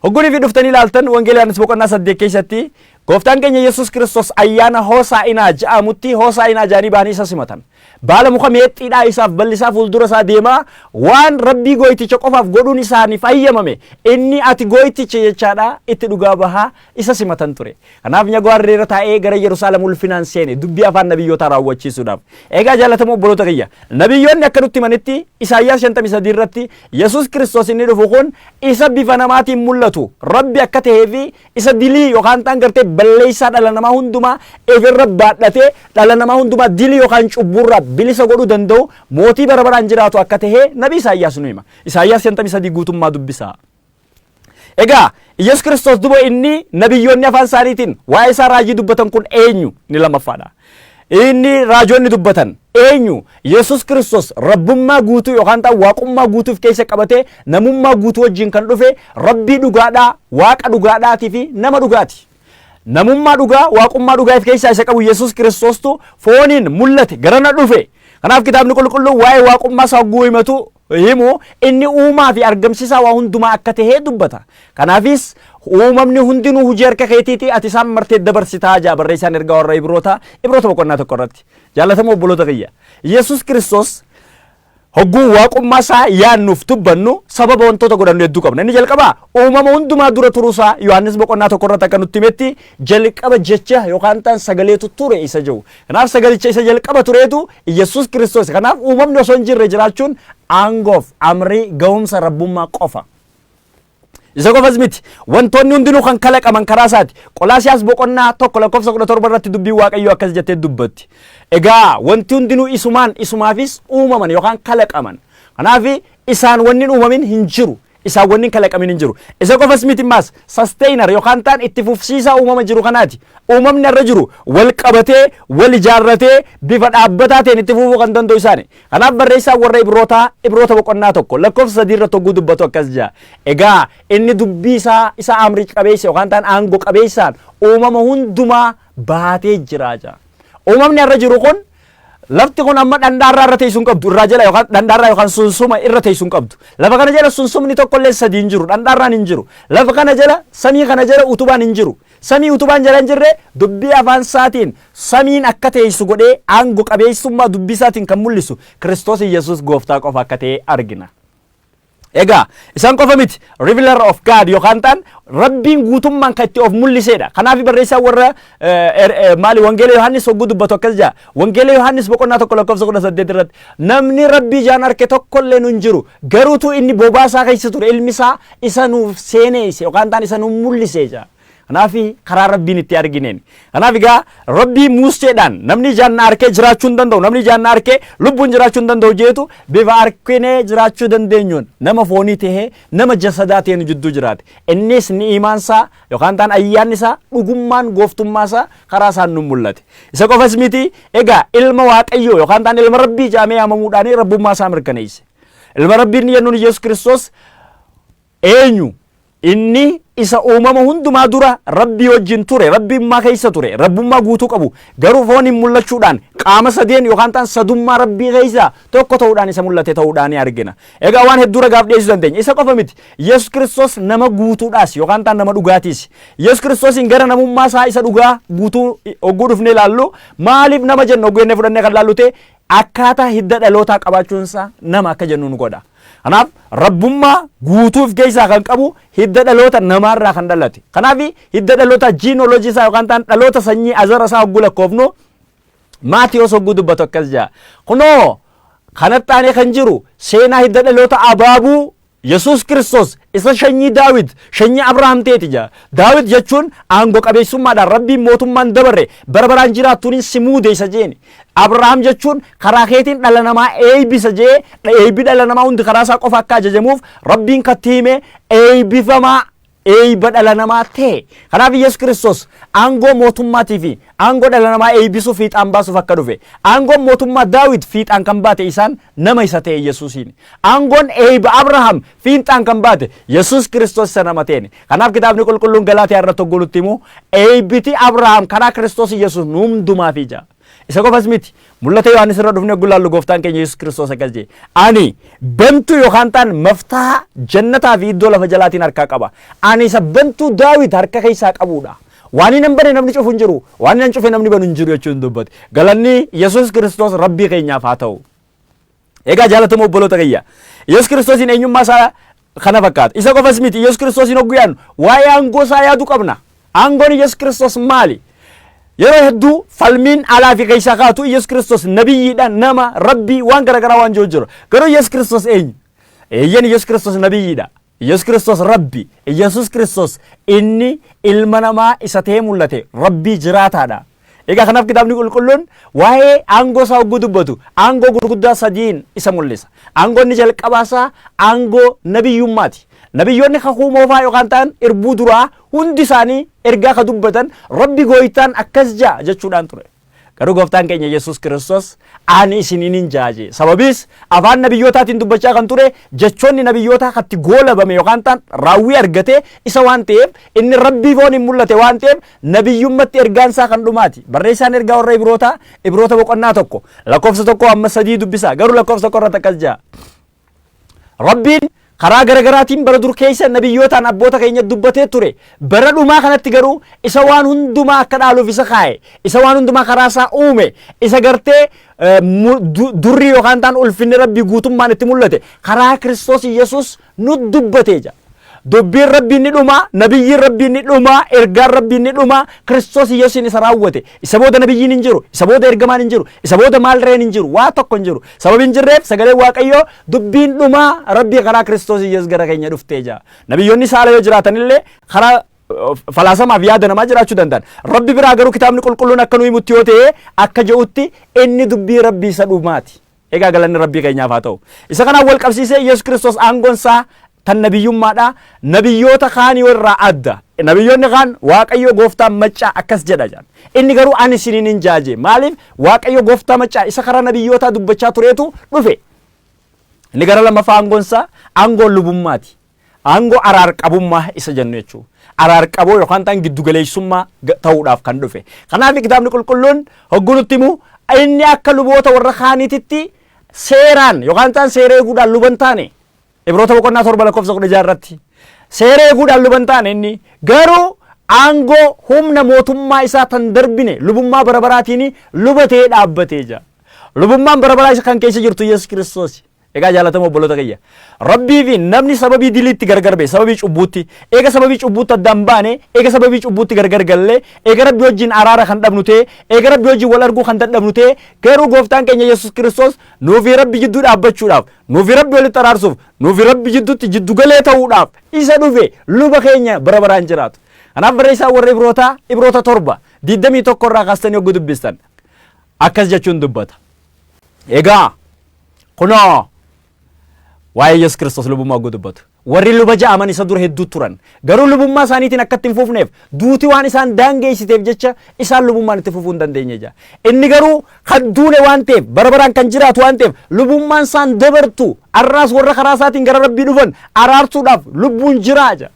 Hogguunii fi dhuftanii ilaaltan wangeelii Yohaannis boqonnaa 8 keessatti gooftaan keenya Yesuus Kiristoos ayyaana Hoosaa'inaa jedhamutti Hoosaa'inaa jedhanii ba'anii isa simatan. Baala muka meexxiidhaa isaaf bal'isaa fuuldura isaa deemaa waan rabbii gooyticha qofaaf godhuun isaaniif ayyamame inni ati gooyticha jechaadha itti dhugaa bahaa isa simatan ture. Kanaaf nyagoo harree irra taa'ee gara Yerusaalem ulfinaan seene dubbii afaan nabiyyootaa raawwachiisuudhaaf. Egaa jaalatamoo obboloota kiyya nabiyyoonni akka nutti himanitti Isaayyaas 53 irratti Yesuus Kiristoos inni dhufu kun isa bifa namaatiin mul'atu rabbi akka ta'ee fi isa dilii yookaan ta'an gartee balleessaa dhala namaa hundumaa ofirra baadhatee dhala namaa hundumaa dilii yookaan cubburraa bilisa godhuu danda'u mootii bara baraan jiraatu akka ta'e nabii Isaayyaas nu hima. Isaayyaas 53 guutummaa dubbisa. Egaa Yesuus Kiristoos dubo inni nabiyyoonni afaan isaaniitiin waa'ee isaa raajii dubbatan kun eenyu ni lammaffaadha. Inni raajoonni dubbatan eenyu Yesuus Kiristoos rabbummaa guutuu yookaan ta'an waaqummaa guutuuf keessa qabatee namummaa guutuu wajjin kan dhufe rabbii dhugaadhaa waaqa dhugaadhaatii fi nama dhugaati. Namummaa dhugaa waaqummaa dhugaaf keessaa isa qabu Yesuus Kiristoostu fooniin mul'ate garana dhufe. Kanaaf kitaabni qulqulluun waa'ee waaqummaa isaa hogguu himatu himu inni uumaa fi argamsiisaa waa hundumaa akka ta'e dubbata. Kanaafis uumamni hundinuu hojii harka keetiiti ati isaan martee dabarsitaa jaa barreessaan ergaa warra Ibroota boqonnaa 1 irratti. Jaalatamoo obboloota kiyya Yesuus Kiristoos hogguu waaqummaa isaa yaannuuf dubbannu sababa wantoota godhannu hedduu qabna. Inni jalqaba uumama hundumaa dura turuusaa Yohaannis boqonnaa 1 irratti akka nutti himetti jalqaba jecha yookaan ta'an sagaleetu ture isa jiru. Kanaaf sagalicha isa jalqaba tureetu Yesuus Kiristoos. Kanaaf uumamni osoo hin jirre jiraachuun aangoof amrii ga'umsa rabbummaa qofa. Isa qofas miti wantoonni hundinuu kan kalaqaman karaa isaati. Qolaasiyaas boqonnaa 1 lakkoofsa 17 irratti dubbii Waaqayyoo akkas jettee dubbatti. Egaa wanti hundinuu isumaafis uumaman yookaan kalaqaman. Kanaaf isaan wanni uumamin hin jiru. Isaan wanni kalaqamin hin jiru. Isa qofas miti maas sustainer yookaan ta'an itti fufsiisaa uumama jiru kanaati. Uumamni irra jiru wal qabatee wal ijaarratee bifa dhaabbataa ta'een itti fufuu kan danda'u isaani. Kanaaf barreessaa warra Ibroota boqonnaa 1 lakkoofsa 3 irratti hogguu dubbatu akkas jaa. Egaa inni dubbii isa amrii qabeessa yookaan ta'an aangoo qabeessaan uumama hundumaa baatee jira jaa. Uumamni irra jiru kun lafti kun amma dhandaarraa irra teessuun qabdu irraa jala yookaan dhandaarraa yookaan sunsuma irra teessuun qabdu. Lafa kana jala sunsumni tokkollee sadii hin jiru dhandaarraan hin jiru. Lafa kana jala samii kana jala utubaan hin jiru. Samii utubaan jala hin jirre dubbii afaan isaatiin samiin akka teessu godhee aangoo qabeessummaa dubbii isaatiin kan mul'isu Kiristoos Yesuus gooftaa qofa akka ta'e argina. Egaa isaan qofa miti revealer of God yookaan ta'an rabbiin guutummaan kan itti of mul'iseedha. Kanaaf barreessaa warra wangeela Yohaannis hogguu dubbatu akkas jaa. Wangeela Yohaannis boqonnaa 1 lakkoofsa 18 irratti namni rabbii ijaan arke tokkollee hin jiru garuutu inni bobaa isaa keessa ture ilmi isaa isa nuuf seeneesse yookaan ta'an isa nuuf mul'isee jaa. Kanaaf karaa rabbiin itti argineen. Kanaaf egaa rabbii muuseedhaan namni ijaan arkee jiraachuu hin danda'u. Namni ijaan arkee lubbuun jiraachuu hin danda'u jeetu bifa arkinee jiraachuu dandeenyuun nama foonii tahee nama jasadaa ta'een jidduu jiraate. Innis ni'imaansaa yookaan ta'an ayyaanni isaa dhugummaan gooftummaa isaa karaa isaan nu mul'ate. Isa qofas miti egaa ilma Waaqayyoo yookaan ta'an ilma rabbii jaamee yaamamuudhaan rabbummaa isaa mirkaneesse. Ilma rabbiin jennuun Yesuus Kiristoos eenyu? Inni isa uumama hundumaa dura rabbii wajjin ture, rabbummaa keessa ture, rabbummaa guutuu qabu garuu fooniin mul'achuudhaan qaama sadeen yookaan ta'an sadummaa rabbii keessa tokko ta'uudhaan isa mul'ate ta'uudhaan argina. Egaa waan hedduu ragaaf dhiyeessuu dandeenya. Isa qofa miti. Yesus Kiristoos nama guutuudhaas yookaan ta'an nama dhugaatiis. Yesus Kiristoosiin gara namummaa isaa isa dhugaa guutuu ogguu dhufnee ilaallu maaliif nama jennu ogguu inni fudhannee kan ilaallu ta'e akkaataa hidda dhalootaa qabaachuunsaa nama akka jennu nu godha. Kanaaf rabbummaa guutuuf keessaa kan qabu hidda dhaloota namaarraa kan dhalate. Kanaaf hidda dhaloota jiinoloojii isaa yookaan ta'an dhaloota sanyii azara isaa ogguu lakkoofnu Maatiyos ogguu dubbatu akkas jedha. Kunoo kanatti aanee kan jiru seenaa hidda dhaloota abaabuu Yesus Kiristoos isa sanyii Daawit, sanyii Abrahaam ta'eeti jira. Daawit jechuun aangoo qabeessummaadhaan rabbiin mootummaan dabarre bara baraan jiraattuun si muude isa jeeni. Abrahaam jechuun karaa keetiin dhala namaa eebbisa jee eebbi dhala namaa hundi karaa isaa qofa akka ajajamuuf rabbiin katti hime eebbifamaa eebba dhala namaa ta'e. Kanaaf Yesus Kiristoos aangoo mootummaatii fi aangoo dhala namaa eebbisuuf fiixaan baasuuf akka dhufe. Aangoon mootummaa Daawit fiixaan kan baate isaan nama isa ta'e Yesuusiin. Aangoon eebba Abrahaam fiixaan kan baate Yesus Kiristoos isa nama ta'e. Kanaaf kitaabni qulqulluun Galaatiyaa irratti oggolutti immoo eebbiti Abrahaam karaa Kiristoos Yesuus nu hundumaaf ija. Isa qofas miti. Mul'ata Yohaannis irra dhufnee gulaallu gooftaan keenya Yesus Kiristoos akkas jedhe. Ani bantuu yookaan ta'an maftaa jannataa fi iddoo lafa jalaatiin harkaa qaba. Ani isa bantuu Daawit harka keessaa qabuudha. Waan hin banne namni cufu hin jiru. Waan hin cufe namni banu hin jiru jechuun dubbate. Galanni Yesus Kiristoos rabbii keenyaaf haa ta'u. Egaa jaalatamoo obboloota kiyya. Yesus Kiristoosiin eenyummaa isaa kana fakkaata. Isa qofas miti. Yesus Kiristoosiin ogguu yaadnu waa'ee aangoo isaa yaaduu qabna. Aangoon Yesus Kiristoos maali? Yeroo hedduu falmiin alaa fi keessaa kaatu Yesus Kiristoos nabiyyiidhaan nama rabbii waan garagaraa waan jiru. Garuu Yesus Kiristoos eenyu? Eeyyan Yesus Kiristoos nabiyyiidha. Yesus Kiristoos rabbi. Yesus Kiristoos inni ilma namaa isa ta'ee mul'ate rabbii jiraataadha. Egaa kanaaf kitaabni qulqulluun waa'ee aangoo isaa ogguu dubbatu aangoo gurguddaa sadiin isa mul'isa. Aangoo inni jalqabaasaa aangoo nabiyyummaati. Nabiyyoonni kakuu moofaa yookaan ta'an irbuu duraa hundi isaanii ergaa ka dubbatan rabbi gooytaan akkas jaa jechuudhaan ture. Garuu gooftaan keenya Yesus Kiristoos ani isiniin jaaje. Sababiis afaan nabiyyootaatiin dubbachaa kan ture jechoonni nabiyyootaa katti goolabame yookaan ta'an raawwii argate isa waan ta'eef inni rabbii fooniin mul'ate waan ta'eef nabiyyummatti ergaan isaa kan dhumaati. Barreessaan ergaa warra Ibroota boqonnaa 1 lakkoofsa 1-3 dubbisa. Garuu lakkoofsa 1 irratti akkas jaa. Rabbiin karaa garagaraatiin bara dur keessa nabiyyootaan abboota keenya dubbatee ture. Bara dhumaa kanatti garuu isa waan hundumaa akka dhaaluuf isa kaa'e. Isa waan hundumaa karaa isaa uume. Isa gartee durri yookaan ta'an ulfinni rabbii guutummaan itti mul'ate. Karaa Kiristoos Yesuus nu dubbatee jira. Dubbiin rabbiin ni dhuma, nabiyyiin rabbiin ni dhuma, ergaan rabbiin ni dhuma, Kiristoos Yesuusin isa raawwate. Isa booda nabiyyiin hin jiru, isa booda ergamaan hin jiru, isa booda maalreen hin jiru, waa tokko hin jiru. Sababiin jirreef sagalee Waaqayyoo dubbiin dhuma rabbii karaa Kiristoos Yesuus gara keenya dhuftee jira. Nabiyyoonni saala yoo jiraatanillee karaa falaasamaaf yaada namaa jiraachuu danda'an. Rabbi biraa garuu kitaabni qulqulluun akka nuyi mutti yoo ta'e akka jedhutti inni dubbii rabbii isa dhumaati. Egaa galanni rabbii keenyaaf haa ta'u. Isa kanaan wal qabsiisee Yesuus Kiristoos aangoon isaa tan nabiyyummaadha. Nabiyyoota kaanii irraa adda. Nabiyyoonni kaan Waaqayyo gooftaan maccaa akkas jedha jedhan. Inni garuu ani isiniin hin jaaje. Maaliif Waaqayyo gooftaa maccaa isa karaa nabiyyootaa dubbachaa tureetu dhufe. Inni gara lammaffaa aangoon isaa aangoo lubummaati. Aangoo araarqabummaa isa jennu jechuudha. Araarqaboo yookaan ta'an giddugaleessummaa ta'uudhaaf kan dhufe. Kanaaf kitaabni qulqulluun hogguu nutti himu inni akka luboota warra kaaniititti seeraan yookaan ta'an seera eeguudhaan luban taane. Ibroota boqonnaa 7 lakkoofsa 16 irratti seera eeguudhaan luban taane inni garuu aangoo humna mootummaa isaa tan darbine lubummaa bara baraatiin lubatee dhaabbatee jira. Lubummaan bara baraa isa kan keessa jirtu Yesus Kiristoos. Egaa jaalatamoo obboloota kiyya. Rabbii fi namni sababii diliitti gargar ba'e sababii cubbuutti eega sababii cubbuutti addaan baane eega sababii cubbuutti gargar galle eega rabbi wajjin araara kan dhabnu ta'e eega rabbi wajjin wal arguu kan dadhabnu ta'e garuu gooftaan keenya Yesus Kiristoos nuufi rabbi jidduu dhaabbachuudhaaf nuufi rabbi walitti araarsuuf nuufi rabbi jidduutti jiddu galee ta'uudhaaf isa dhufe luba keenya bara baraan jiraatu. Kanaaf barreessaa warra Ibroota 7:21 irraa kaastanii hogguu dubbistan akkas jechuun dubbata. Egaa kunoo waa'ee Yesus Kiristoos lubummaa hogguu dubbatu. Warri luba ja'aman isa dura hedduu turan. Garuu lubummaa isaaniitiin akkatti hin fufneef duuti waan isaan daangeessiteef jecha isaan lubummaan itti fufuu hin dandeenye jira. Inni garuu kan duune waan ta'eef bara baraan kan jiraatu waan ta'eef lubummaan isaan dabartu arraas warra karaa isaatiin gara rabbii dhufan araarsuudhaaf lubbuun jiraa jira.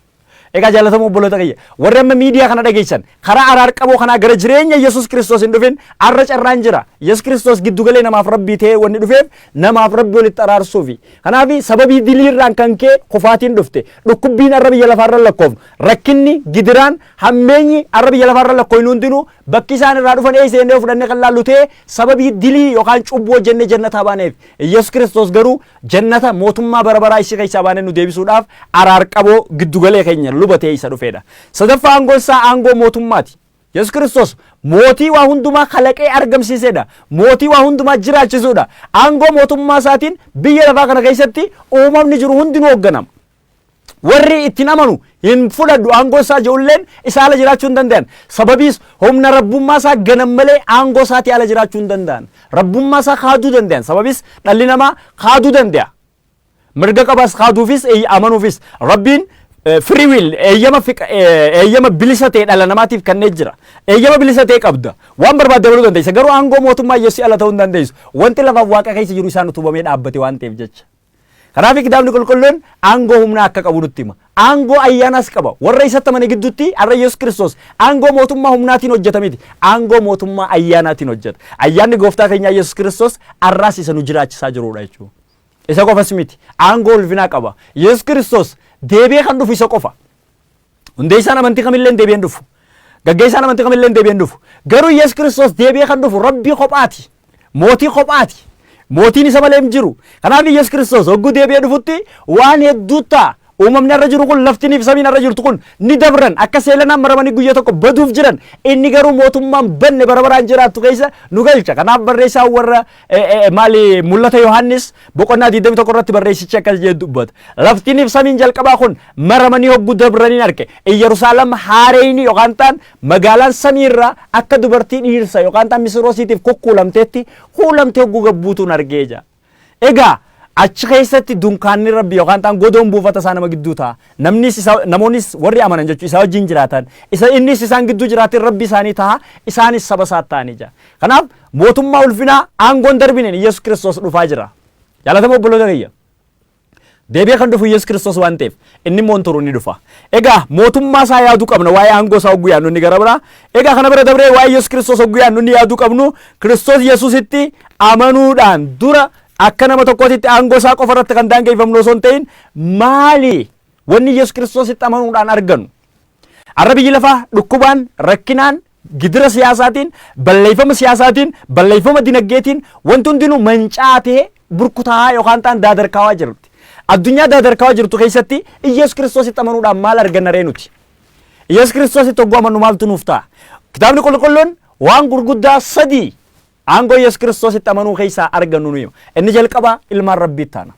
Egaa jaalatamoo obboloota kiyya warri amma miidiyaa kana dhageessan karaa araarqaboo kanaa gara jireenya Yesuus Kiristoos hin dhufin arra carraan jira. Yesuus Kiristoos giddugalee namaaf rabbii ta'ee wanni dhufeef namaaf rabbii walitti araarsuufi. Kanaaf sababii diliirraan kan kee kufaatiin dhufte dhukkubbiin arra biyya lafaarra lakkoofnu rakkinni gidiraan hammeenyi arra biyya lafaarra lakkoofnu hundinuu bakki isaan irraa dhufan eessee fudhannee kan laallu ta'e sababii dilii yookaan cubbuu hojjennee jannataa baaneef Yesuus Kiristoos garuu jannata mootummaa bara baraa ishee keessaa baanee nu deebisuudhaaf araarqaboo giddugalee keenya lubatee isa dhufeedha. Sadaffaa aangoon isaa aangoo mootummaati. Yesuus Kiristoos mootii waa hundumaa kalaqee argamsiisedha. Mootii waa hundumaa jiraachisuudha. Aangoo mootummaa isaatiin biyya lafaa kana keessatti uumamni jiru hundinuu hoogganama. Warri ittiin amanu hin fudhadhu aangoo isaa ijoolleen isaa ala jiraachuu hin danda'an. Sababiis humna rabbummaa isaa ganan malee aangoo isaatii ala jiraachuu hin danda'an. Rabbummaa isaa kaaduu danda'an. Sababiis dhalli namaa kaaduu danda'a. Mirga qabas kaaduufis amanuufis rabbiin free will eeyyama bilisa ta'e dhala namaatiif kennee jira. Eeyyama bilisa ta'e qabda. Waan barbaadde dabaluu dandeessa. Garuu aangoo mootummaa Yesuus ala ta'uu hin dandeessu. Wanti lafaaf waaqa keessa jiru isaan utubamee dhaabbate waan ta'eef jecha. Kanaaf kitaabni qulqulluun aangoo humnaa akka qabu nutti hima. Aangoo ayyaanaas qaba. Warra isatti amane gidduutti har'a Yesuus Kiristoos aangoo mootummaa humnaatiin hojjeta miti. Aangoo mootummaa ayyaanaatiin hojjeta. Ayyaanni gooftaa keenya Yesuus Kiristoos har'aas isa nu jiraachisaa jirudha jechuudha. Isa qofas miti. Aangoo ulfinaa qaba. Yesuus Kiristoos deebi'ee kan dhufu isa qofa. Hundeessaan amantii kamillee deebi'ee dhufu. Gaggeessaan amantii kamillee deebi'ee dhufu. Garuu Yesuus Kiristoos deebi'ee kan dhufu rabbii kophaati. Mootii kophaati. Mootiin isa malee hin jiru. Kanaaf Yesuus Kiristoos hogguu deebi'ee dhufutti waan hedduu ta'a. Uumamni irra jiru kun laftinii fi samiin irra jirtu kun ni dabran akka seelanaan maramanii guyyaa tokko baduuf jiran inni garuu mootummaan banne bara baraan jiraattu keessa nu galcha. Kanaaf barreessaa warra maali mul'ata Yohaannis boqonnaa 21 irratti barreessichi akkas jedhu dubbata. Laftinii fi samiin jalqabaa kun maramanii hogguu dabranii arge. Yerusaalem haareyni yookaan ta'an magaalaan samiirraa akka dubartii dhiirsa yookaan ta'an Misroosiitiif kukkuulamteetti kuulamtee hogguu gabbuutuun argee jira. Egaa achi keessatti dunkaanni rabbi yookaan ta'an godoon buufata isaa nama gidduu ta'a. Namoonnis warri amanan jechuun isaa wajjin jiraatan. Innis isaan gidduu jiraatin rabbi isaanii ta'a. Isaanis saba isaa ta'anii jira. Kanaaf mootummaa ulfinaa aangoon darbineen Yesuus Kiristoos dhufaa jira. Jaalatamoo obboloota kiyya. Deebi'ee kan dhufu Yesuus Kiristoos waan ta'eef inni immoo turu ni dhufa. Egaa mootummaa isaa yaaduu qabna waa'ee aangoo isaa hogguu yaadnu inni gara biraa. Egaa kana bira dabree waa'ee Yesuus Kiristoos hogguu yaadnu inni yaaduu qabnu Kiristoos Yesuusitti amanuudhaan dura akka nama tokkootitti aangoo isaa qofa irratti kan daangeffamnu osoo hin ta'in maali wanni Yesuus Kiristoositti amanuudhaan argannu. Har'a biyyi lafaa dhukkubaan rakkinaan gidira siyaasaatiin balleeffama dinagdeetiin wanti hundinuu mancaatee burkutaa yookaan ta'an daadarkaawaa jirti. Addunyaa daadarkaawaa jirtu keessatti Yesuus Kiristoositti amanuudhaan maal arganna ree nuti? Yesuus Kiristoositti hogguu amannu maaltu nuuf ta'a? Kitaabni qulqulluun waan gurguddaa sadii aangoo Yesuus Kiristoositti amanuu keessaa argannu nuyi. Inni jalqaba ilmaan rabbii taana.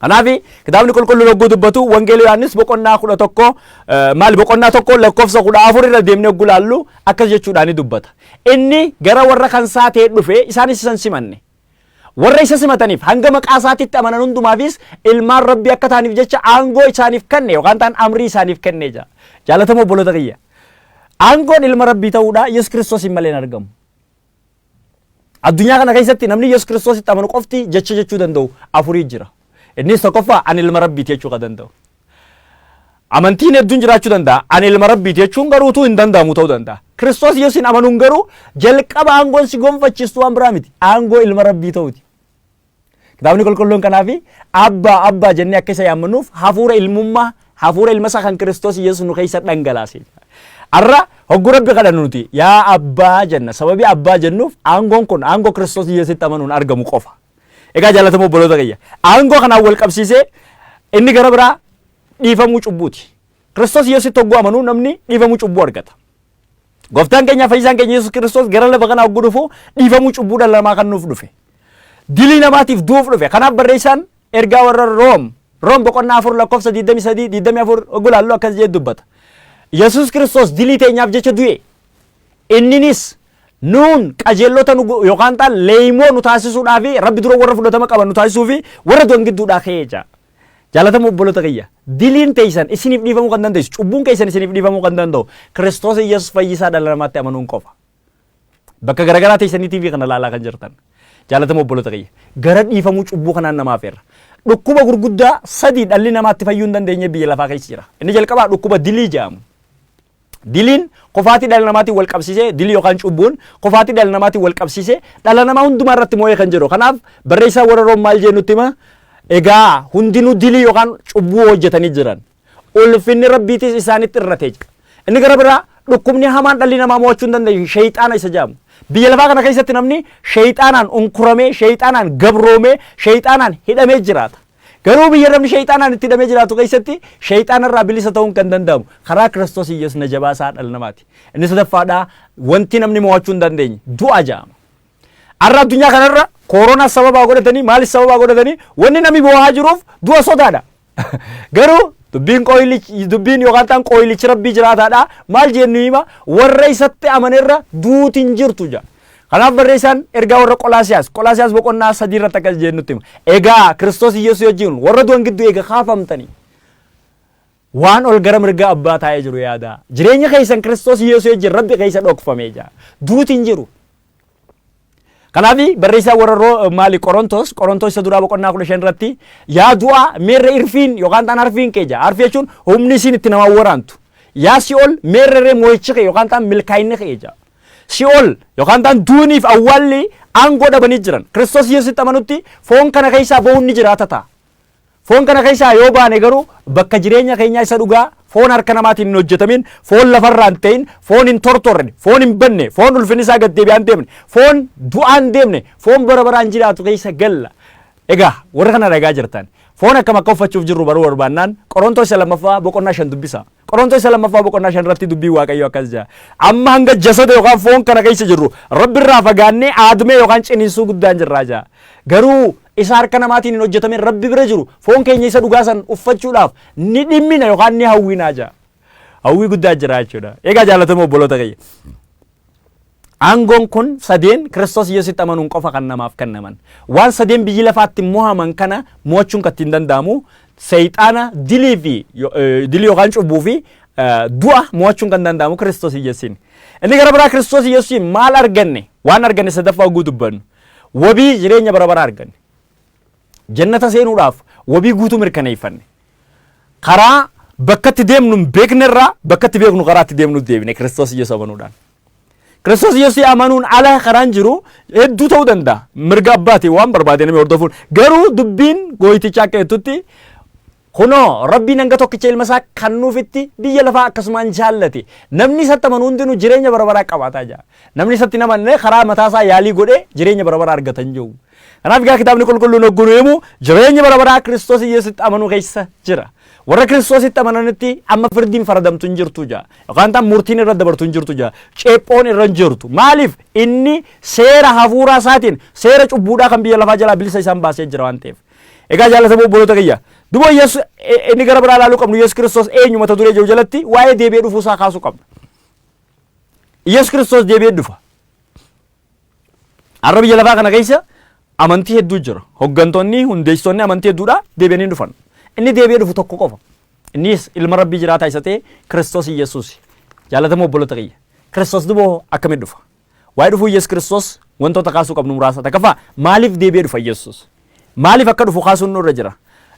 Kanaaf kitaabni qulqulluun hogguu dubbatu wangeelii Yohaannis boqonnaa 11 boqonnaa 1 lakkoofsa 14 irra deemnee hogguu laallu akkas jechuudhaan dubbata. Inni gara warra kan isaa ta'ee dhufe isaanis isan simanne. Warra isa simataniif hanga maqaa isaatitti amanan hundumaafis ilmaan rabbii akka ta'aniif jecha aangoo isaaniif kenne yookaan ta'an amrii isaaniif kennee jira. Jaalatamoo obboloota kiyya. Aangoon ilma rabbii ta'uudha Yesuus Kiristoosiin malee hin argamu. Addunyaa kana keessatti namni Yesuus Kiristoositti amanu qofti jecha jechuu danda'u afurii jira. Innis tokkoffaa ani ilma rabbiiti jechuu kan danda'u. Amantiin hedduun jiraachuu danda'a. Ani ilma rabbiiti jechuun garuu utuu hin danda'amu ta'uu danda'a. Kiristoos Yesuusin amanuun garuu jalqaba aangoon si gonfachiistu waan biraa miti. Aangoo ilma rabbii ta'uuti. Kitaabni qulqulluun kanaafi abbaa jennee akka isa yaammannuuf hafuura ilmummaa hafuura ilma isaa kan Kiristoos Yesuus nu keessa dhangalaase. Arra hogguu rabbi kadhannu nuti yaa abbaa jenna. Sababii abbaa jennuuf aangoon kun aangoo Kiristoos Yesuusitti amanuun argamu qofa. Egaa jaalatamoo obboloota kiyya. Aangoo kanaan wal qabsiisee inni gara biraa dhiifamuu cubbuuti. Kiristoos Yesuusitti hogguu amanuu namni dhiifamuu cubbuu argata. Gooftaan keenya fayyisaan keenya Yesuus Kiristoos gara lafa kanaa hogguu dhufu dhiifamuu cubbuu dhala namaa kan nuuf dhufe. Dilii namaatiif du'uuf dhufe. Kanaaf barreessaan ergaa warra Room boqonnaa 4 lakkoofsa 23-24 hogguu laallu akkas jedhu dubbata. Yesuus Kiristoos dilii teenyaaf jecha du'e. Inninis nuun qajeellota yookaan ta'an leeymoo nu taasisuudhaa fi rabbi dura warra fudhatama qaban nu taasisuu fi warra du'an gidduudhaa ka'ee jira. Jaalatamoo obboloota kiyya. Diliin teessan isiniif dhiifamuu kan dandeessu. Cubbuun keessan isiniif dhiifamuu kan danda'u. Kiristoos Yesuus fayyisaa dhala namaatti amanuun qofa. Bakka garaagaraa teessanii TV kana laalaa kan jirtan. Jaalatamoo obboloota kiyya. Gara dhiifamuu cubbuu kanaan namaaf irra. dhukkuba gurguddaa sadii dhalli namaatti fayyuu hin dandeenye biyya lafaa keessa jira. Inni jalqabaa dhukkuba dilii jedhamu. Diliin qofaatii dhala namaatiin wal qabsiisee dilii yookaan cubbuun qofaatii dhala namaatiin wal qabsiisee dhala namaa hundumaa irratti moo'ee kan jiru. Kanaaf barreessaa warra Room maal jedhu nutti hima? Egaa hundinuu dilii yookaan cubbuu hojjetanii jiran. Ulfinni rabbiitis isaanitti irratee jira. Inni gara biraa dhukkubni hamaan dhalli namaa mo'achuu hin dandeenye shayxaana isa jedhamu. Biyya lafaa kana keessatti namni shayxaanaan unkuramee, shayxaanaan gabroomee, shayxaanaan hidhamee jiraata. Garuu biyya namni shayxaanaan itti hidhamee jiraatu keessatti shayxaanarraa bilisa ta'uun kan danda'amu karaa Kiristoos Yesuus na jabaasaa dhala namaati. Inni sadaffaadhaa wanti namni mo'achuu hin dandeenye du'a jedhama. Har'a addunyaa kanarra kooroonaa sababaa godhatanii maalis sababaa godhatanii wanni namni boo'aa jiruuf du'a sodaadha. Garuu dubbiin yookaan ta'an qooyilichi rabbii jiraataadha. Maal jennu hima warra isatti amanerra duuti hin jirtu jedha. Kanaaf barreessaan ergaa warra Qolaasiyaas boqonnaa 3 irratti akkas jennutti hima. Egaa Kiristoos Yesuus wajjin warra du'an gidduu eega kaafamtanii waan ol gara mirgaa abbaa taa'ee jiru yaada. Jireenya keessan Kiristoos Yesuus wajjin rabbi keessa dhokfamee jira. Duuti hin jiru. Kanaaf barreessaa warra Qorontos isa duraa boqonnaa 15 irratti yaa du'a meerre irfiin yookaan ta'an harfiin kee jira. Harfi jechuun humni isiin itti nama waraantu. Yaa Si'ool meerre moo'ichi kee yookaan ta'an milkaa'inni kee jira. Si'ool yookaan ta'an duuniif awwaalli aangoo dhabanii jiran. Kiristoos Yesuusitti amanutti foon kana keessaa bahuun ni jiraata ta'a. Foon kana keessaa yoo baane garuu bakka jireenya keenyaa isa dhugaa foon harka namaatiin hin hojjetamin, foon lafarraa hin ta'in, foon hin tortorre, foon hin banne, foon ulfinni isaa gad deebi'aa hin deemne, foon du'aa hin deemne, foon bara baraan jiraatu keessa galla. Egaa warra kana dhagaa jirtan foon akkam akka uffachuuf jirru baruu barbaannaan Qorontos 2 boqonnaa 5 dubbisa. Qorontos 2 boqonnaa 5 irratti dubbii Waaqayyo akkas jedha. Amma hanga jasada yookaan foon kana keessa jirru Rabbirraa fagaannee aadumee yookaan ciniinsuu guddaan jirraa jira. Garuu isa harka namaatiin hin hojjetamin Rabbi bira jiru foon keenya isa dhugaa san uffachuudhaaf ni dhimmina yookaan ni hawwinaa jira. Hawwii guddaa jira jechuudha. Egaa jaallatamoo obboloota kiyya. Aangoon kun sadeen Kiristoos Yesuusitti amanuun qofa kan namaaf kennaman. Waan sadeen biyyi lafaatti mo'aman kana mo'achuun kan ittiin danda'amu Seyxaana dilii yookaan cubbuu fi du'a mo'achuun kan danda'amu Kiristoos Yesuusiin. Inni gara biraa Kiristoos Yesuusiin maal arganne? Waan arganne sadaffaa oguu dubbannu. Wabii jireenya bara baraa arganne. Jannata seenuudhaaf wabii guutuu mirkaneeffanne. Karaa bakka itti deemnu beeknerraa bakka itti beeknu karaa itti deemnu deebine Kiristoos Yesuus amanuudhaan. Kiristoos Yesuus amanuun ala karaan jiru hedduu ta'uu danda'a. Mirga abbaati waan barbaade namni hordofuun. Garuu dubbiin gooyiticha akka jettutti kunoo rabbiin hanga tokkicha ilma isaa kennuufitti biyya lafaa akkasumaan jaallate. Namni isatti amanu hundinuu jireenya bara baraa qabaataa jira. Namni isatti hin amanne karaa mataasaa yaalii godhee jireenya bara baraa argatan jiru. Kanaaf egaa kitaabni qulqulluun hoggunu himu jireenya bara baraa Kiristoos Yesuusitti amanuu keessa jira. Warra Kiristoositti amananitti amma firdiin faradamtu hin jirtu jira. Yookaan ta'an murtiin irra dabartu hin jirtu jira. Ceephoon irra hin jirtu. Maaliif inni seera hafuuraa isaatiin seera cubbuudhaa kan biyya lafaa jalaa bilisa isaan baasee jira waan ta'eef. Egaa jaallatamoo obboloota kiyya. Duba Yesuus inni gara biraa ilaaluu qabnu Yesuus Kiristoos eenyu mata duree jiru jalatti waa'ee deebi'ee dhufuu isaa kaasuu qabna. Yesuus Kiristoos deebi'ee dhufa. Har'a biyya lafaa kana keessa amantii hedduu jira. Hoggantoonni hundeessitoonni amantii hedduudha deebi'anii dhufan. Inni deebi'ee dhufu tokko qofa. Innis ilma rabbii jiraataa isa ta'e Kiristoos Yesuus. Jaallatamoo obboloota kiyya. Kiristoos duboo akkamitti dhufa? Waa'ee dhufuu Yesuus Kiristoos wantoota kaasuu qabnu muraasa. Takkaffaa maaliif deebi'ee dhufa Yesuus? Maaliif akka dhufu kaasuun nurra jira?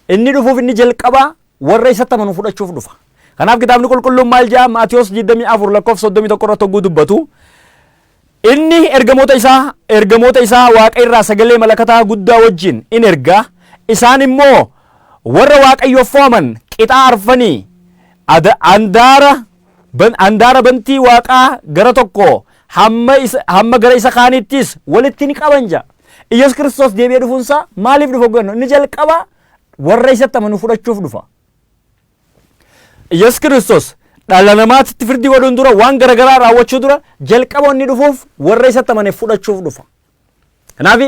Inni dhufuuf inni jalqabaa warra isatti amanu fudhachuuf dhufa. Kanaaf kitaabni qulqulluun maal jedha? Maatiyos 24 lakkoofsa 31 irratti hogguu dubbatu. Inni ergamoota isaa Waaqa irraa sagalee malakataa guddaa wajjin in ergaa. Isaan immoo warra Waaqayyoof foo'aman qixaa arfanii andaara bantii Waaqaa gara tokko hamma gara isa kaanittis walitti ni qaban jira. Yesuus Kiristoos deebi'ee dhufuunsaa maaliif dhufa gannu? Inni jalqaba warra isatti amanu fudhachuuf dhufa. Yesuus Kiristoos dhala namaatti firdii godhuun dura waan garagaraa raawwachuu dura jalqaba inni dhufuuf warra isatti amane fudhachuuf dhufa. Kanaaf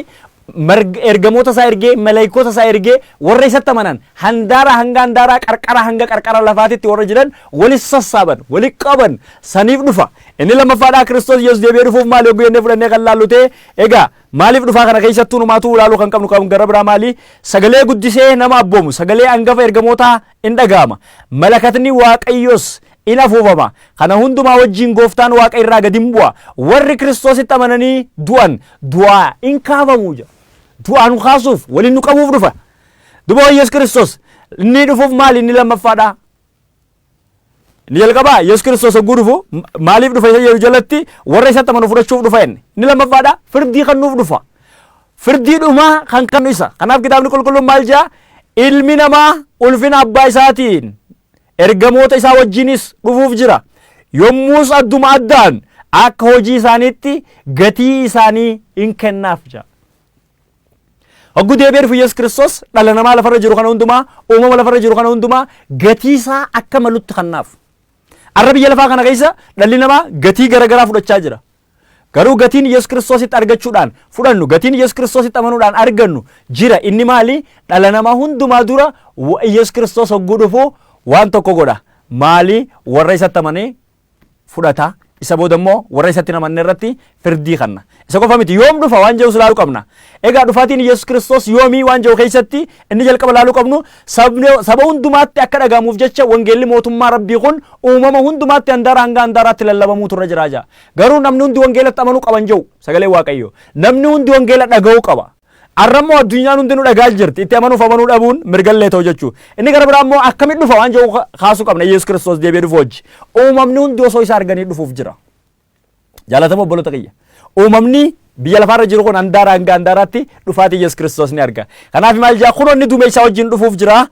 ergamoota isaa ergee malaayikoota isaa ergee warra isatti amanan handaara hanga handaaraa qarqara hanga qarqara lafaatitti warra jiran walis sassaaban walit qaban saniif dhufa. Inni lammaffaadhaa Kiristoos Yesuus deebi'ee dhufuuf maali yogguu jennee fudhannee kan laallu ta'e egaa maaliif dhufaa kana keessattuu numaatu ilaaluu kan qabnu kan gara biraa maali? Sagalee guddisee nama abboomu sagalee hangafa ergamootaa in dhaga'ama. Malakatni Waaqayyoos in afuufama. Kana hundumaa wajjin gooftaan Waaqa irraa gadi in bu'a. Warri Kiristoositti amananii du'an du'aa in kaafamu jira. Du'aa nu kaasuuf waliin nu qabuuf dhufa. Duboo Yesuus Kiristoos inni dhufuuf maali inni lammaffaadha? Inni jalqabaa Yesuus Kiristoos hogguu dhufu maaliif dhufa isa jedhu jalatti warra isatti amanu fudhachuuf dhufa inni. Inni lammaffaadha firdii kennuuf dhufa. Firdii dhumaa kan kennu isa. Kanaaf kitaabni qulqulluun maal jedha? Ilmi namaa ulfina abbaa isaatiin ergamoota isaa wajjinis dhufuuf jira. Yommus adduma addaan akka hojii isaaniitti gatii isaanii in kennaaf jira. Hogguu deebi'ee dhufu Yesuus Kiristoos dhala namaa lafarra jiru kana hundumaa, uumama lafarra jiru kana hundumaa gatii isaa akka malutti kennaaf. Arra biyya lafaa kana keessa dhalli namaa gatii garaagaraa fudhachaa jira. Garuu gatiin Yesuus Kiristoositti argachuudhaan fudhannu, gatiin Yesuus Kiristoositti amanuudhaan argannu jira. Inni maali? Dhala namaa hundumaa dura Yesuus Kiristoos hogguu dhufu waan tokko godha. Maali? Warra isatti amanee fudhata. Isa booda immoo warra isatti amanne irratti firdii kenna. Isa qofa miti yoom dhufa waan jedhu ilaaluu qabna. Egaa dhufaatiin Yesuus Kiristoos yoomii waan jedhu keessatti inni jalqaba ilaaluu qabnu saba hundumaatti akka dhagahamuuf jecha wangeelli mootummaa Rabbii kun uumama hundumaatti handaara hanga handaaraatti lallabamuutu irra jira. Garuu namni hundi wangeelatti amanuu qaban jedhu sagalee Waaqayyoo. Namni hundi wangeela dhaga'uu qaba. Arrammoo addunyaan hundinuu dhagaa jirti. Itti amanuu dhabuun mirgallee ta'u jechuudha. Inni gara biraa immoo akkamitti dhufa waan jedhu kaasuu qabna. Yesuus Kiristoos deebi'ee dhufu wajji. Uumamni hundi osoo isa arganii dhufuuf jira. Jaalatamoo obboloota kiyya. Uumamni biyya lafaarra jiru kun handaara hanga handaaraatti dhufaatii Yesuus Kiristoos ni arga. Kanaaf maal jedha? Kunoo inni duume isaa wajjin dhufuuf jira.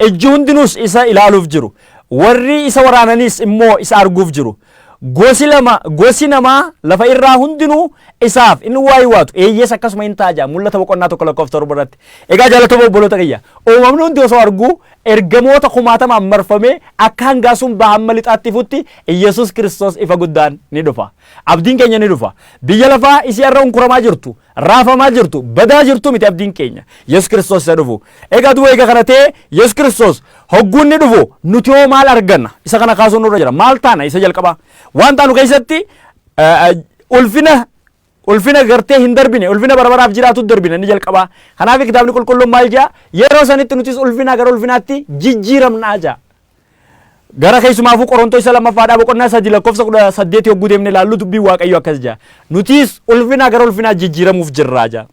Ijji hundinuus isa ilaaluuf jiru. Warri isa waraananis immoo isa arguuf jiru. Gosi namaa lafa irraa hundinuu isaaf inni waa'ee waatu eeyyees akkasuma hin taaja mul'ata boqonnaa tokko lakkoofsa torba irratti. Egaa jaalatamoo obboloota kiyya uumamni hundi osoo argu ergamoota kumaatamaan marfamee akka hangaasuun bahamma lixaatti futti Yesuus Kiristoos ifa guddaan ni dhufa. Abdiin keenya ni dhufa. Biyya lafaa isii irra unkuramaa jirtu, raafamaa jirtu, badaa jirtu miti abdiin keenya. Yesuus Kiristoos isa dhufu. Egaa du'a eega kana ta'e Yesuus Kiristoos hogguun ni dhufu nuti hoo maal arganna? Isa kana kaasuun nurra jira. Maal taana? Isa jalqabaa. Waan taanu keessatti ulfina gartee hin darbine, ulfina barabaraaf jiraatu darbine ni jalqabaa. Kanaaf kitaabni qulqulluun maal jedha? Yeroo sanitti nutis ulfina gara ulfinaatti jijjiiramnaa jira. Gara keessumaafuu Qorontoo isa lammaffaadhaa boqonnaa 3 lakkoofsa 18 hogguu deemne ilaallu dubbii Waaqayyoo akkas jedha. Nutis ulfina gara ulfinaa jijjiiramuuf jirraa jira.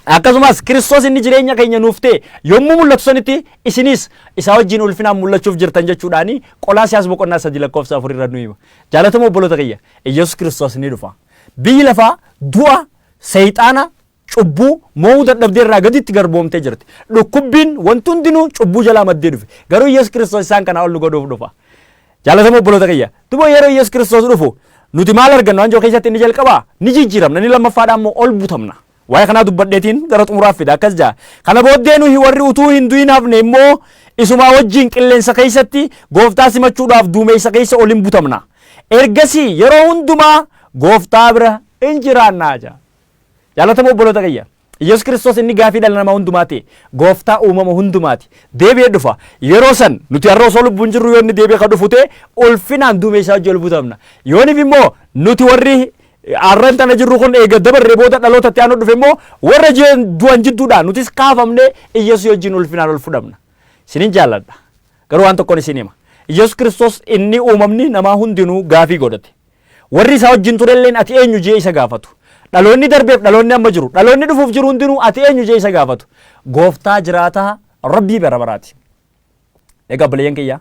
Akkasumas Kiristoos inni jireenya keenya nuuf ta'e yommuu mul'atu sanitti isinis isa wajjin ulfinaan mul'achuuf jirtan jechuudhaani Qolaasiyaas boqonnaa 3 lakkoofsa 4 irra nu hima. Jaalatamoo obboloota kiyya Yesuus Kiristoos ni dhufa. Biyyi lafaa du'a, Seexaana, cubbuu mo'uu dadhabdee irraa gaditti garboomtee jirti. Dhukkubbiin wanti hundinuu cubbuu jalaa maddee dhufe. Garuu Yesuus Kiristoos isaan kanaa ol nu godhuuf dhufa. Jaalatamoo obboloota kiyya duboo yeroo Yesuus Kiristoos dhufu nuti maal arganna? Waan jiru keessatti inni jalqabaa ni jijjiiramna, ni lammaffaadhaan immoo ol butamna. Waa'ee kanaa dubbadheetiin gara xumuraaf fida akkas jaa. Kana booddee nuyi warri utuu hin du'in hafne immoo isumaa wajjin qilleensa keessatti gooftaa simachuudhaaf duumessa keessa ol hin butamna. Ergasii yeroo hundumaa gooftaa bira hin jiraannaa jaa. Jaalatamoo obboloota kiyya Yesuus Kiristoos inni gaafii dhala namaa hundumaati. Gooftaa uumama hundumaati. Deebi'ee dhufa. Yeroo san nuti har'a osoo lubbuun jirru yoo inni deebi'ee ka dhufu ta'e ulfinaan duumessa wajjin ol butamna. Yooniif immoo nuti warri arran tana jirru kun eega dabarree booda dhalootatti aanu dhufe immoo warra du'an jidduudhaan nutis kaafamnee Yesuus wajjin ulfinaan ol fudhamna. Isinin jaalladha. Garuu waan tokkoon isin hima. Yesuus Kiristoos inni uumamni namaa hundinuu gaafii godhate. Warri isaa wajjin turelleen ati eenyu jee isa gaafatu. Dhaloonni darbeef dhaloonni amma jiru. Dhaloonni dhufuuf jiru hundinuu ati eenyu jee isa gaafatu. Gooftaa jiraataa Rabbii bara baraati. Egaa obboleeyyan kiyya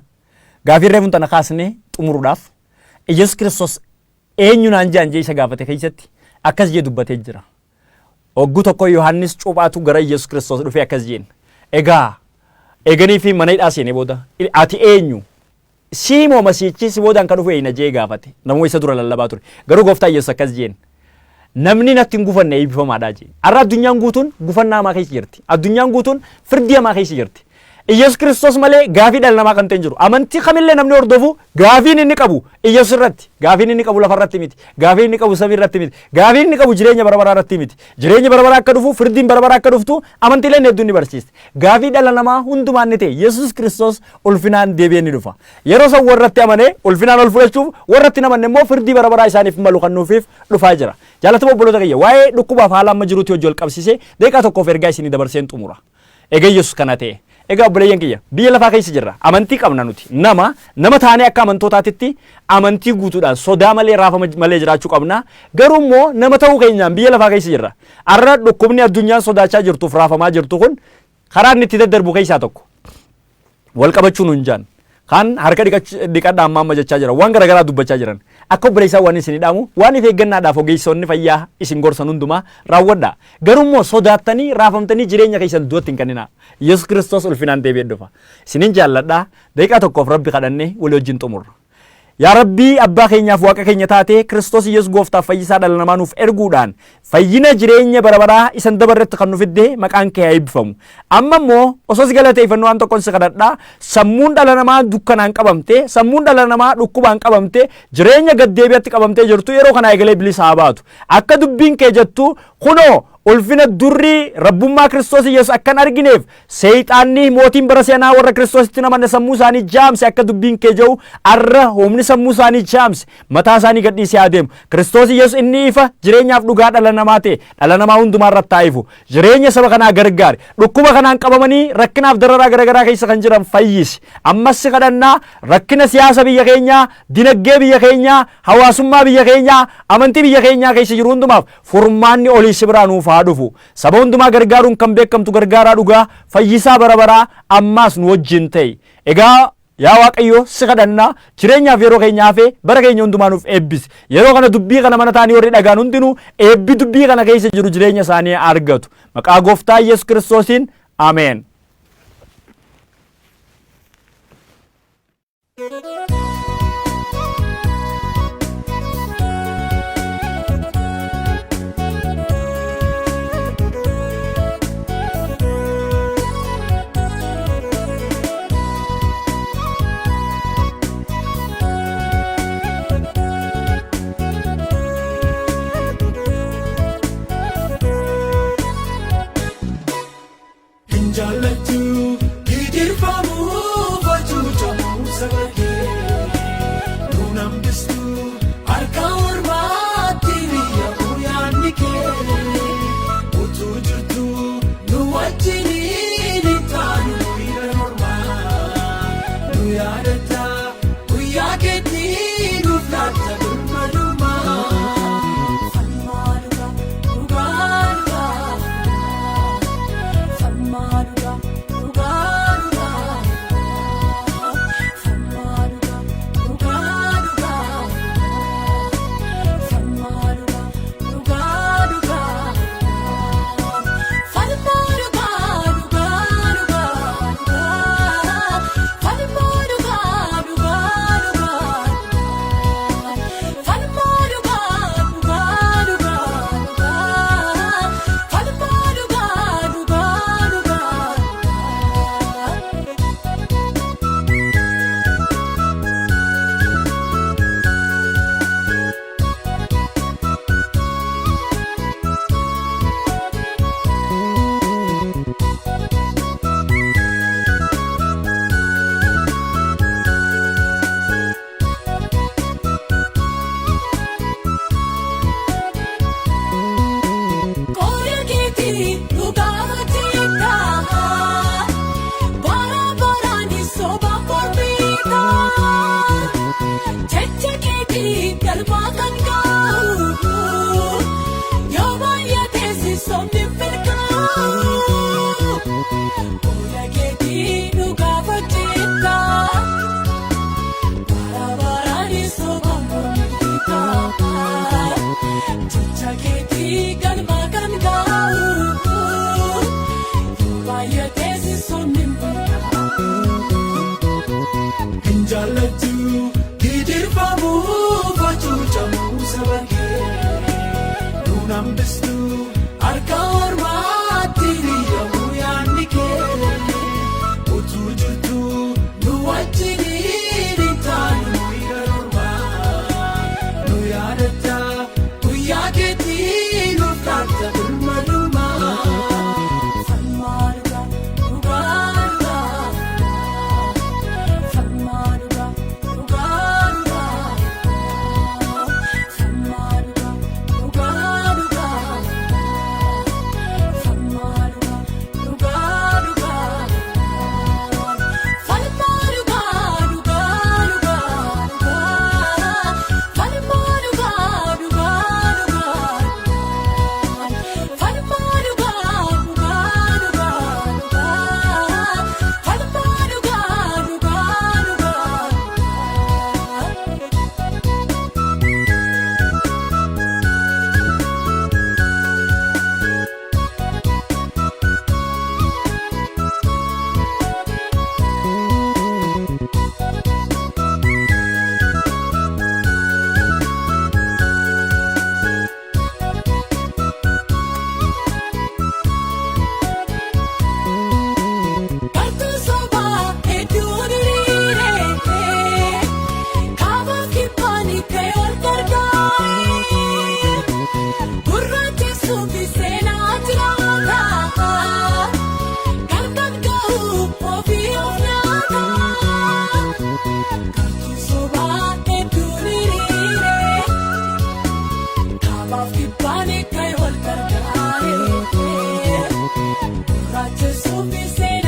gaafii reefuun tana kaasnee xumuruudhaaf Yesuus Kiristoos eenyunaan jaan jee isa gaafate keessatti akkas jee dubbatee jira. Hogguu tokko Yohaannis cuuphaatu gara Yesuus Kiristoos dhufee akkas jeen. Eeganii fi mana hidhaa seenee booda ati eenyu? Siimoo Masiihichi si boodaan kan dhufe ina jee gaafate. Namuu isa dura lallabaa ture. Garuu gooftaa Yesuus akkas jeen. Namni natti hin gufanne eebbifamaadhaa jee. Har'a addunyaan guutuun gufannaa hamaa keessa jirti. Addunyaan guutuun firdii hamaa keessa jirti. Yesuus Kiristoos malee gaafii dhala namaa kan ta'e jiru. Amantii kamillee namni hordofu gaafiin inni qabu Yesuus irratti. Gaafiin inni qabu lafa irratti miti. Gaafiin inni qabu samii irratti miti. Gaafiin inni qabu jireenya bara baraa irratti miti. Jireenya bara baraa akka dhufu, firdiin bara baraa akka dhuftu amantiileen hedduun ni barsiisti. Gaafii dhala namaa hundumaan ni ta'e Yesuus Kiristoos ulfinaan deebi'ee ni dhufa. Yeroo san warratti amanee ulfinaan ol fudhachuuf warratti namanne immoo firdii bara baraa isaaniif malu kan nuufiif dhufaa jira. Jaalatamoo obboloota kiyya waa'ee dhukkubaaf haala amma jiruutti hojii ol qabsiisee daqiiqaa tokkoof ergaa isinii dabarseen xumura. Egaa Yesuus kana ta'e. Egaa obboleeyyan kiyya biyya lafaa keessa jirra. Amantii qabna nuti. Nama taanee akka amantootaatitti amantii guutuudhaan sodaa malee raafa malee jiraachuu qabna. Garuu immoo nama ta'uu keenyaan biyya lafaa keessa jirra. Har'a dhukkubni addunyaan sodaachaa jirtuuf raafamaa jirtu kun karaa inni itti daddarbu keessaa tokko wal qabachuun hunjaan kan harka dhiqadhaa amma jechaa jira waan garagaraa dubbachaa jiran akka obboleessaa waan isin hidhaamu waan if eeggannaadhaaf ogeessonni fayyaa isin gorsan hundumaa raawwadha garummoo sodaattanii raafamtanii jireenya keessan du'atti hin kenninaa Yesuus Kiristoos ulfinaan deebi'ee dhufa isinin jaalladhaa daqiiqaa tokkoof rabbi kadhannee walii wajjin xumurra. Yaa Rabbii abbaa keenyaaf waaqa keenya taatee Kiristoos Yesuus gooftaaf fayyisaa dhala namaa nuuf erguudhaan fayyina jireenya bara baraa isan dabarretti kan nu fidde maqaan kee haa eebbifamu. Amma immoo osoo si galateeffannoo waan tokkoon si kadhadhaa sammuun dhala namaa dukkanaan qabamte sammuun dhala namaa dhukkubaan qabamte jireenya gaddeebi'atti qabamtee jirtu yeroo kana eegalee bilisa haa baatu akka dubbiin kee jettu kunoo ulfina durrii rabbummaa Kiristoos Yesuus akkan argineef seeyxaanni mootiin bara seenaa warra Kiristoositti namanne sammuu isaanii jaamse akka dubbiin kee jedhu arra humni sammuu isaanii jaamse mataa isaanii gadhiisee adeemu Kiristoos Yesuus inni ifa jireenyaaf dhugaa dhala namaa ta'e dhala namaa hundumaa irratti taa'ifu jireenya saba kanaa gargaari dhukkuba kanaan qabamanii rakkinaaf dararaa garagaraa keessa kan jiran fayyisi ammas si kadhannaa rakkina siyaasa biyya keenyaa dinagdee biyya keenyaa hawaasummaa biyya keenyaa amantii biyya keenyaa keessa jiru hundumaaf furmaanni olii si biraa nuuf haa dhufu saba hundumaa gargaaruun kan beekamtu gargaaraa dhugaa fayyisaa bara baraa ammaas nu wajjin ta'e egaa yaa Waaqayyo si kadhannaa jireenyaaf yeroo keenya hafe bara keenya hundumaa nuuf eebbisi yeroo kana dubbii kana mana taanii warri dhagaan hundinuu eebbi dubbii kana keessa jiru jireenya isaanii argatu maqaa gooftaa Yesuus Kiristoosiin ameen. Jaalatu gidirfamu fachuucamu sabakee nuunam bistu harka ormaatti biyya bu'yaanni kee utuu jirtu nu wajjiniin hin taanu biyya normaa nu yaadata guyyaa keetii nuuf laata birmadumaa. Jaalatu gidirfamu fachuucamu sabakee nuunam bistu harka ormaatti biyya bu'yaanni kee utuu jirtu nu wajjiniin hin taanu biyya normaa nu yaadata guyyaa keetii nuuf laata birmadumaa. gurraachessuuf seenaa jiraata galmaan ga'u ofii of nyaata galtuu sobaa hedduun hiriire kaabaaf kibbaan eeggee wal gargaare gurraachessuuf seenaa.